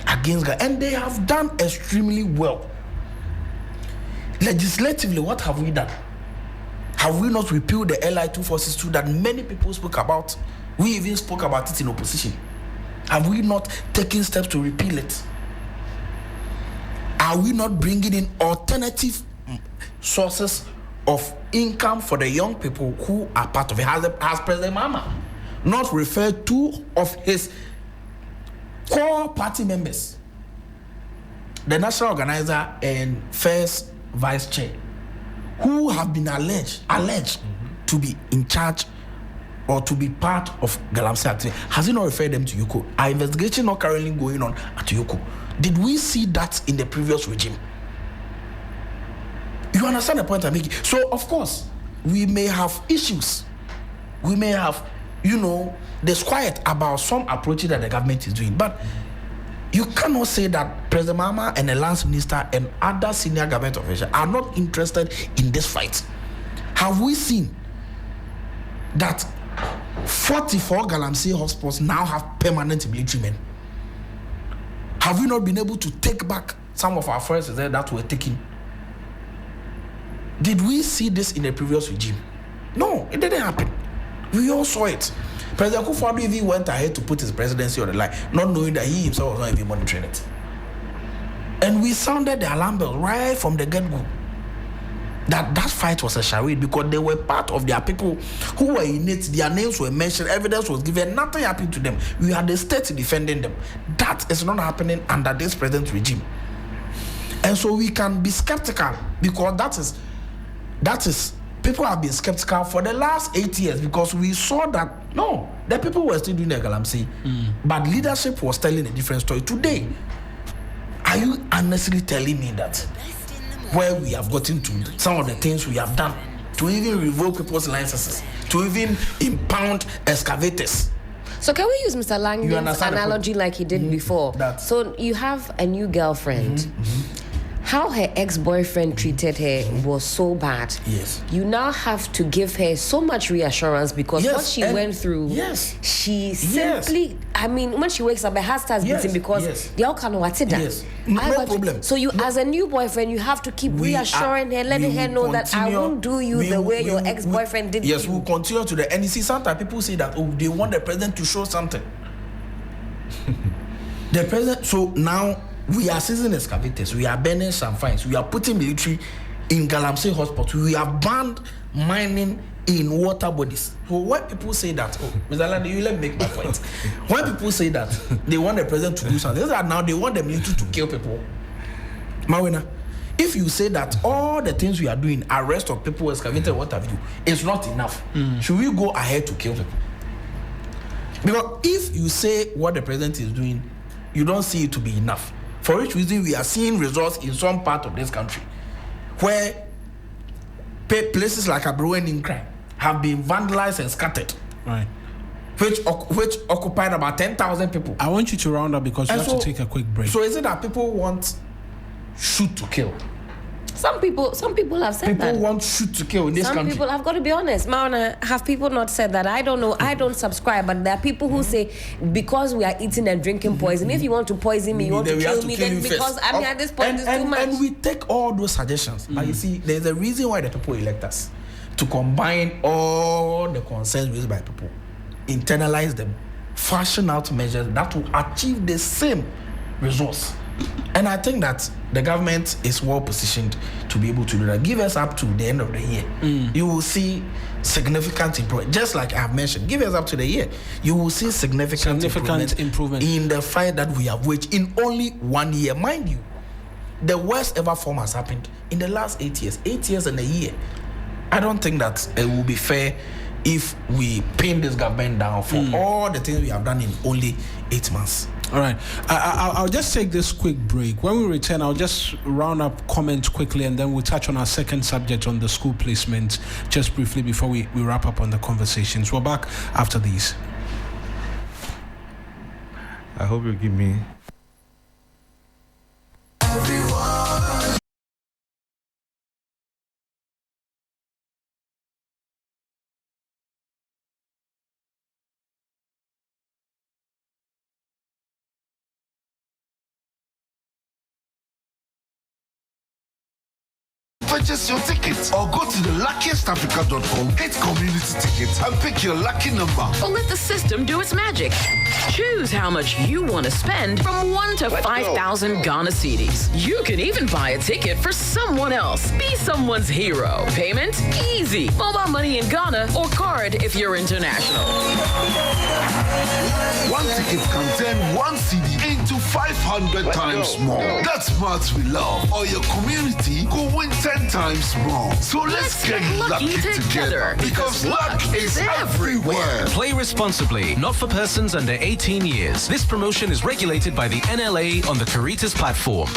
against Ghana. And they have done extremely well. Legislatively, what have we done? Have we not repealed the LI 2462 that many people spoke about? We even spoke about it in opposition. Have we not taken steps to repeal it? Are we not bringing in alternative sources of income for the young people who are part of it? Has President Mahama not referred two of his core party members, the national organizer and first vice chair, who have been alleged to be in charge or to be part of Galamsey activity? Has he not referred them to YUKO? Are investigation not currently going on at YUKO? Did we see that in the previous regime? You understand the point I'm making? So, of course, we may have issues. We may have, disquiet about some approaches that the government is doing. But you cannot say that President Mahama and the Lands Minister and other senior government officials are not interested in this fight. Have we seen that 44 Galamsey hospitals now have permanent military men? Have we not been able to take back some of our forests there that were taken? Did we see this in the previous regime? No, it didn't happen. We all saw it. President Kufuor even went ahead to put his presidency on the line, not knowing that he himself was not even monitoring it. And we sounded the alarm bell right from the get-go that fight was a charade, because they were part of their people who were in it. Their names were mentioned, evidence was given, nothing happened to them. We had the state defending them. That is not happening under this present regime. And so we can be skeptical, because that is people have been skeptical for the last 8 years, because we saw that no, the people were still doing the Galamsey, but leadership was telling a different story. Today, are you honestly telling me that where we have gotten to, some of the things we have done, to even revoke people's licenses, to even impound excavators? So can we use Mr. Lang's analogy like he did before? So you have a new girlfriend. How her ex-boyfriend treated her was so bad. Yes. You now have to give her so much reassurance, because what she went through, she simply, when she wakes up, her heart starts beating, because they all kind of what's it done. Yes. No problem. So you, as a new boyfriend, you have to keep reassuring her, letting her know that I won't do you the way your ex-boyfriend did. Yes, we'll continue to the. And you see, sometimes people say that they want the president to show something. The president. So now, we are seizing excavators, we are burning some fines, we are putting military in Galamsey hospital, we have banned mining in water bodies. So when people say that, Mr. Landi, you let me make my point. When people say that they want the president to do something, that now they want the military to kill people. Mawena, if you say that all the things we are doing, arrest of people, excavator, what have you, is not enough, should we go ahead to kill people? Because if you say what the president is doing, you don't see it to be enough. For which reason we are seeing results in some part of this country where places like Abreu and Nkran have been vandalized and scattered. Right. Which occupied about 10,000 people. I want you to round up, because we have to take a quick break. So is it that people want shoot to kill? Some people have said that. People want shoot to kill in this country. Some people, I've got to be honest, Mauna, have people not said that? I don't know. I don't subscribe, but there are people who say, because we are eating and drinking poison, if you want to poison me, you want to kill me, then because at this point it's too much. And we take all those suggestions. But you see, there's a reason why the people elect us, to combine all the concerns raised by people, internalize them, fashion out measures that will achieve the same results. And I think that the government is well positioned to be able to do that. Give us up to the end of the year. You will see significant improvement. Just like I have mentioned, give us up to the year. You will see significant improvement in the fight that we have waged in only 1 year. Mind you, the worst ever form has happened in the last 8 years. 8 years and a year. I don't think that it will be fair if we pin this government down for all the things we have done in only 8 months. All right. I'll just take this quick break. When we return, I'll just round up comments quickly, and then we'll touch on our second subject on the school placement just briefly before we wrap up on the conversations. We're back after these. I hope you give me purchase your tickets or go to the luckiestafrica.com, hit community tickets, and pick your lucky number. Or let the system do its magic. Choose how much you want to spend from 1 to 5,000 Ghana cedis. You can even buy a ticket for someone else. Be someone's hero. Payment? Easy. Mobile money in Ghana or card if you're international. One ticket can turn 1 CD into 500 times more. That's maths we love. Or your community could win 10 times more. So let's get lucky together because luck is everywhere. Play responsibly, not for persons under 18 years. This promotion is regulated by the NLA on the Caritas platform.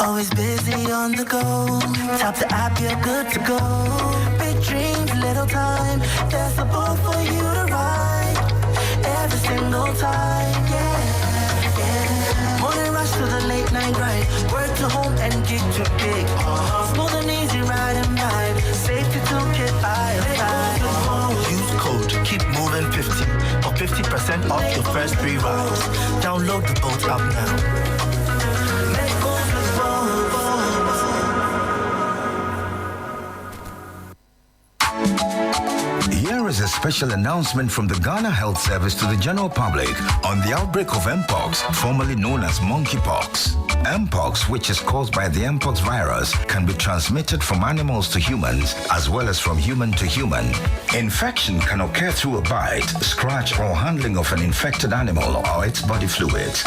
Always busy on the go. Tap the app, you're good to go. Big dreams, little time. There's a boat for you to ride. Every single time, yeah. Morning rush to the late night grind. Work to home and get to big. Smooth and easy ride and vibe. Safety toolkit by your side. Use code Keep Moving 50 for 50% off your first 3 rides. Download the boat app now. Here is a special announcement from the Ghana Health Service to the general public on the outbreak of Mpox, formerly known as monkeypox. Mpox, which is caused by the Mpox virus, can be transmitted from animals to humans as well as from human to human. Infection can occur through a bite, scratch, or handling of an infected animal or its body fluids.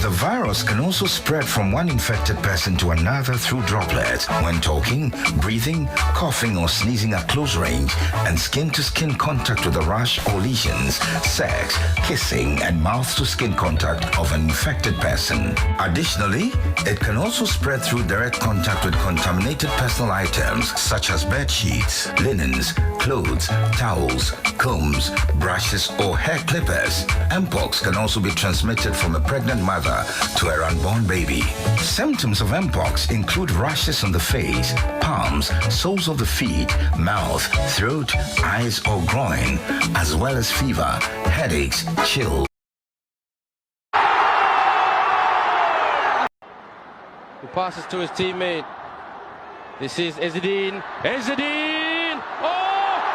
The virus can also spread from one infected person to another through droplets when talking, breathing, coughing, or sneezing at close range, and skin-to-skin contact with a rash or lesions, sex, kissing, and mouth-to-skin contact of an infected person. Additionally, it can also spread through direct contact with contaminated personal items such as bed sheets, linens, clothes, towels, combs, brushes, or hair clippers. Mpox can also be transmitted from a pregnant mother to her unborn baby. Symptoms of Mpox include rashes on the face, palms, soles of the feet, mouth, throat, eyes, or groin, as well as fever, headaches, chills. He passes to his teammate. This is Ezzedine. Ezzedine! Oh!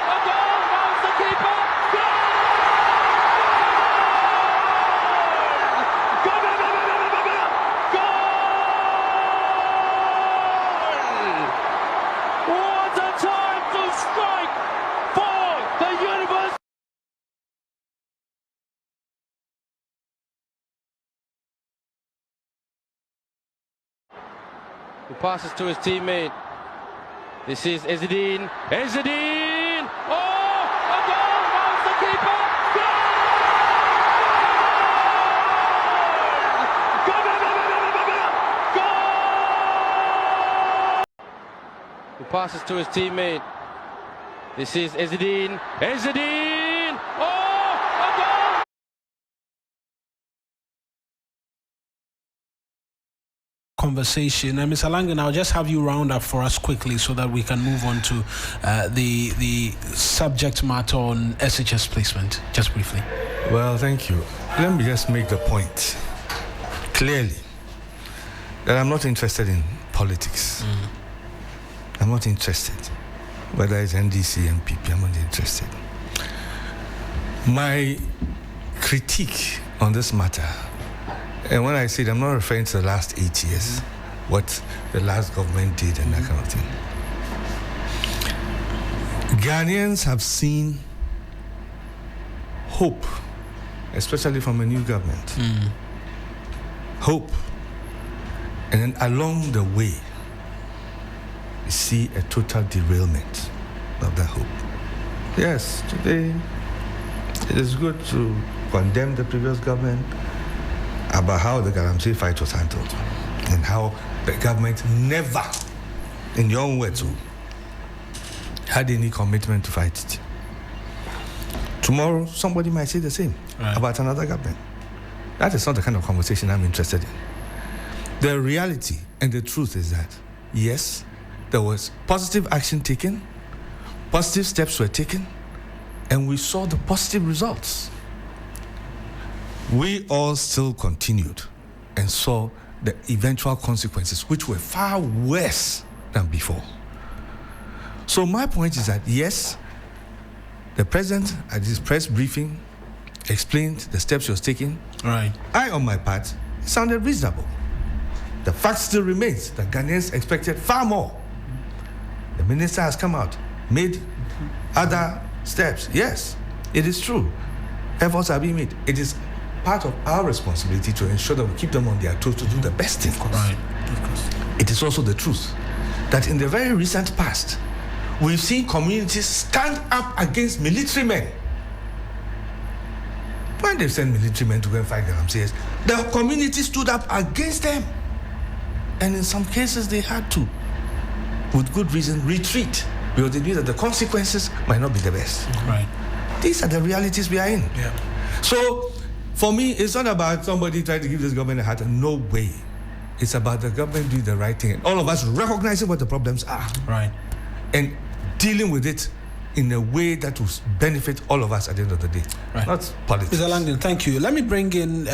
A goal! Rounds the keeper! Goal! Goal! Goal! What a time to strike for the University! He passes to his teammate. This is Ezzedine. Ezzedine! Oh! A goal! Rounds the keeper! Goal! Goal! Goal! He passes to his teammate. This is Ezzedine. Ezzedine! Oh! A goal! Conversation. And Mr. Langan, I'll just have you round up for us quickly so that we can move on to the subject matter on SHS placement, just briefly. Well, thank you. Let me just make the point clearly that I'm not interested in politics. I'm not interested. Whether it's NDC, MPP, I'm not interested. My critique on this matter, and when I say it, I'm not referring to the last 8 years, what the last government did and that kind of thing. Ghanaians have seen hope, especially from a new government. Hope. And then along the way, you see a total derailment of that hope. Yes, today it is good to condemn the previous government about how the Galamsey fight was handled and how the government never, in your own words, had any commitment to fight it. Tomorrow, somebody might say the same about another government. That is not the kind of conversation I'm interested in. The reality and the truth is that, yes, there was positive action taken, positive steps were taken, and we saw the positive results. We all still continued and saw the eventual consequences, which were far worse than before. So my point is that, yes, the president at his press briefing explained the steps he was taking. Right. I, on my part, sounded reasonable. The fact still remains that Ghanaians expected far more. The minister has come out, made other steps. Yes, it is true. Efforts are being made. It is part of our responsibility to ensure that we keep them on their toes to do the best thing. Right. Of course. It is also the truth that in the very recent past, we've seen communities stand up against military men. When they sent military men to go and fight Galamsey, the community stood up against them. And in some cases, they had to, with good reason, retreat because they knew that the consequences might not be the best. Right. These are the realities we are in. Yeah. So, for me, it's not about somebody trying to give this government a hat. No way. It's about the government doing the right thing. And all of us recognizing what the problems are. Right. And dealing with it in a way that will benefit all of us at the end of the day. Right. Not politics. Mr. Langdon, thank you. Let me bring in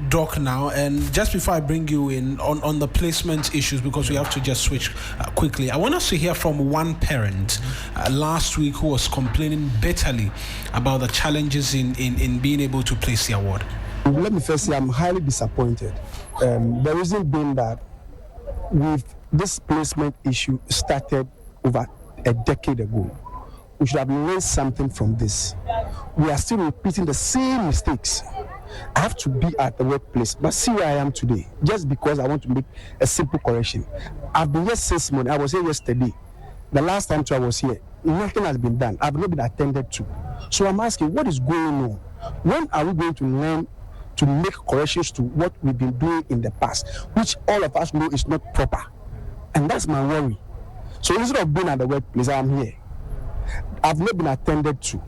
Doc now. And just before I bring you in on the placement issues, because we have to just switch quickly, I want us to hear from one parent last week who was complaining bitterly about the challenges in being able to place the award. Let me first say I'm highly disappointed. The reason being that with this placement issue started over a decade ago. We should have learned something from this. We are still repeating the same mistakes. I have to be at the workplace, but see where I am today, just because I want to make a simple correction. I've been here since morning. I was here yesterday. The last time I was here, nothing has been done. I've not been attended to. So I'm asking, what is going on? When are we going to learn to make corrections to what we've been doing in the past, which all of us know is not proper? And that's my worry. So instead of being at the workplace, I'm here. I've not been attended to.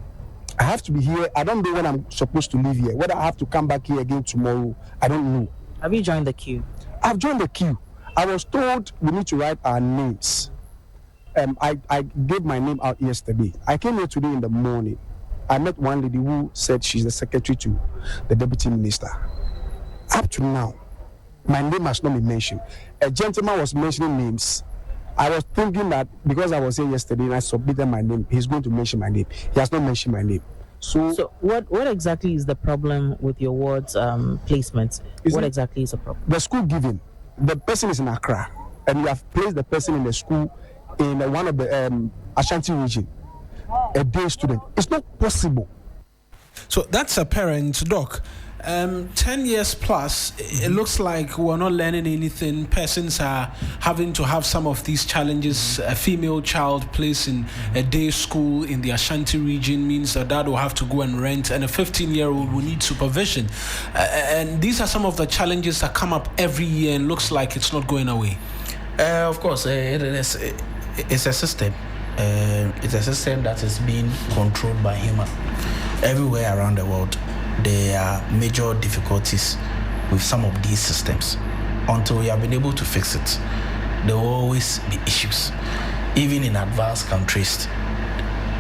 I have to be here. I don't know when I'm supposed to leave here. Whether I have to come back here again tomorrow, I don't know. Have you joined the queue? I've joined the queue. I was told we need to write our names. I gave my name out yesterday. I came here today in the morning. I met one lady who said she's the secretary to the deputy minister. Up to now, my name has not been mentioned. A gentleman was mentioning names. I was thinking that because I was here yesterday and I submitted my name, he's going to mention my name. He has not mentioned my name. So what exactly is the problem with your ward's placements? What exactly is the problem? The school giving. The person is in Accra, and we have placed the person in the school in one of the Ashanti region, a day student. It's not possible. So that's a parent, Doc. 10 years plus, it looks like we're not learning anything. Persons are having to have some of these challenges. A female child placed in a day school in the Ashanti region means that dad will have to go and rent, and a 15-year-old will need supervision. And these are some of the challenges that come up every year and looks like it's not going away. Of course, it's a system. It's a system that is being controlled by human. Everywhere around the world, there are major difficulties with some of these systems. Until we have been able to fix it, there will always be issues. Even in advanced countries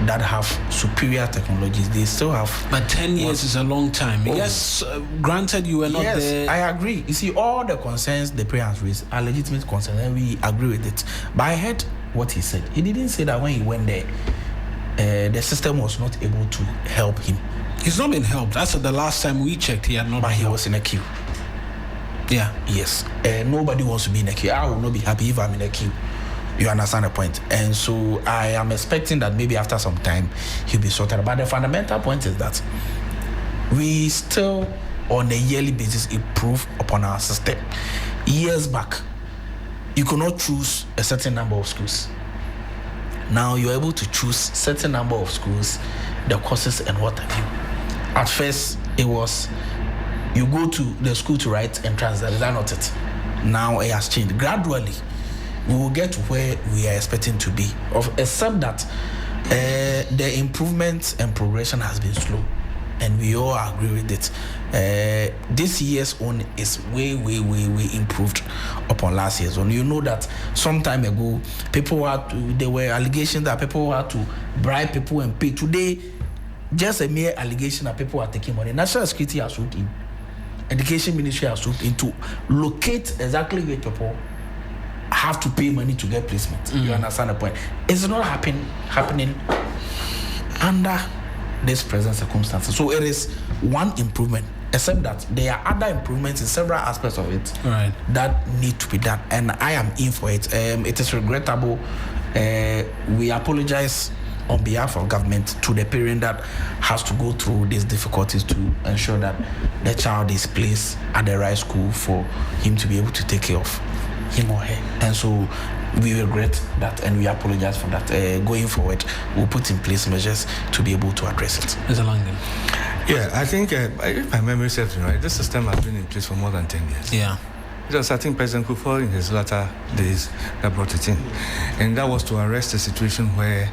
that have superior technologies, they still have... But 10 years is a long time. Oh. Yes, granted you were not there. Yes, I agree. You see, all the concerns the parents raised are legitimate concerns, and we agree with it. But I heard what he said. He didn't say that when he went there, the system was not able to help him. He's not been helped. That's the last time we checked. He had not. But he was in a queue. Yeah. Yes. Nobody wants to be in a queue. I will not be happy if I'm in a queue. You understand the point? And so I am expecting that maybe after some time he'll be sorted. But the fundamental point is that we still, on a yearly basis, improve upon our system. Years back, you could not choose a certain number of schools. Now you're able to choose certain number of schools, the courses and what have you. At first, it was you go to the school to write entrance. That is not it. Now it has changed. Gradually, we will get to where we are expecting to be. Except that the improvement and progression has been slow, and we all agree with it. This year's own is way improved upon last year's own. You know that some time ago, there were allegations that people had to bribe people and pay. Today, just a mere allegation that people are taking money. National security has swooped in Education Ministry has looked into locate exactly where people have to pay money to get placement. You understand the point? It's not happening under this present circumstances. So it is one improvement, except that there are other improvements in several aspects of it that need to be done, and I am in for it. It is regrettable. We apologize on behalf of government to the parent that has to go through these difficulties to ensure that the child is placed at the right school for him to be able to take care of him or her. And so we regret that and we apologize for that. Going forward, we'll put in place measures to be able to address it. Mr. Langdon. Yeah, I think, if my memory serves me right, this system has been in place for more than 10 years. Yeah. Because I think President Kufuor in his latter days that brought it in. And that was to arrest a situation where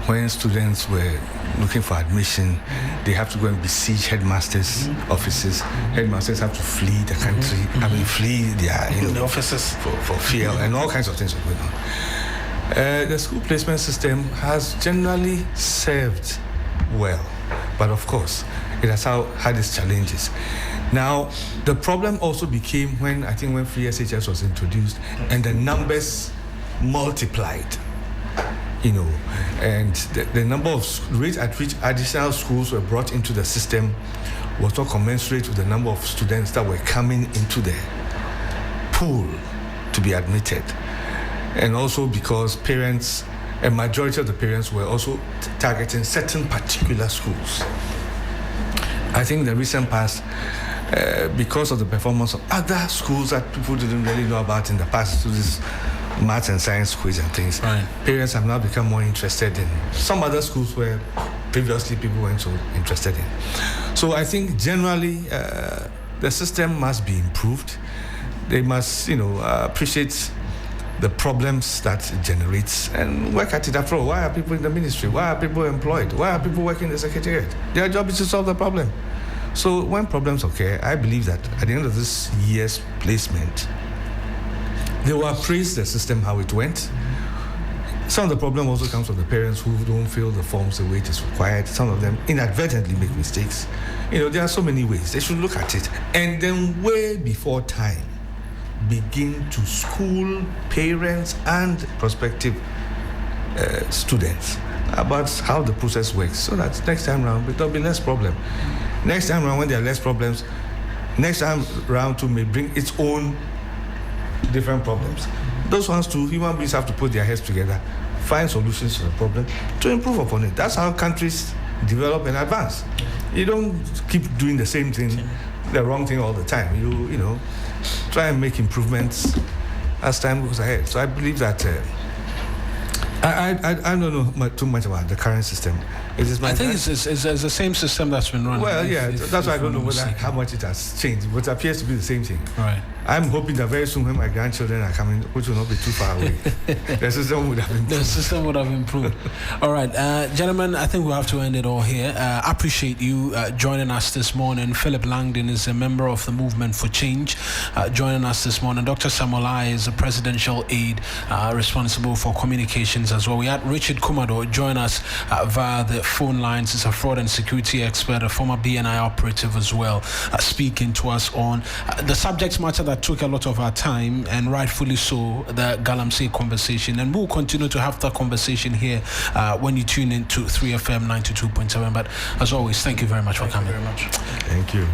when students were looking for admission, they have to go and besiege headmasters' offices. Headmasters have to flee the country, flee their the offices for fear, and all kinds of things are going on. The school placement system has generally served well, but of course, it has had its challenges. Now, the problem also became when free SHS was introduced and the numbers multiplied. And the number of rates at which additional schools were brought into the system was not commensurate with the number of students that were coming into the pool to be admitted. And also because a majority of the parents were also targeting certain particular schools. I think in the recent past, because of the performance of other schools that people didn't really know about in the past, to this maths and science quiz and things, parents have now become more interested in some other schools where previously people weren't so interested in. So I think generally the system must be improved. They must, appreciate the problems that it generates and work at it. After all, why are people in the ministry? Why are people employed? Why are people working in the secretariat? Their job is to solve the problem. So when problems occur, I believe that at the end of this year's placement, they will appraise the system, how it went. Some of the problem also comes from the parents who don't fill the forms the way it is required. Some of them inadvertently make mistakes. There are so many ways. They should look at it. And then way before time, begin to school parents and prospective students about how the process works, so that next time around there'll be less problem. Next time around, when there are less problems, next time around too may bring its own different problems. Those ones too, human beings have to put their heads together, find solutions to the problem to improve upon it. That's how countries develop and advance. You don't keep doing the same thing, the wrong thing all the time. You try and make improvements as time goes ahead. So I believe that I don't know too much about the current system. I think it's the same system that's been running. Well, that's why I don't know how much it has changed, but it appears to be the same thing. Right. I'm hoping that very soon when my grandchildren are coming, which will not be too far away, the system would have improved. The system would have improved. All right, gentlemen, I think we'll have to end it all here. I appreciate you joining us this morning. Philip Langdon is a member of the Movement for Change, joining us this morning. Dr. Samolai is a presidential aide responsible for communications as well. We had Richard Kumado join us via the phone lines. He's a fraud and security expert, a former BNI operative as well, speaking to us on the subject matter that took a lot of our time, and rightfully so, the Galamsey conversation. And we'll continue to have that conversation here when you tune in to 3FM 92.7. But as always, thank you very much for coming. Thank you.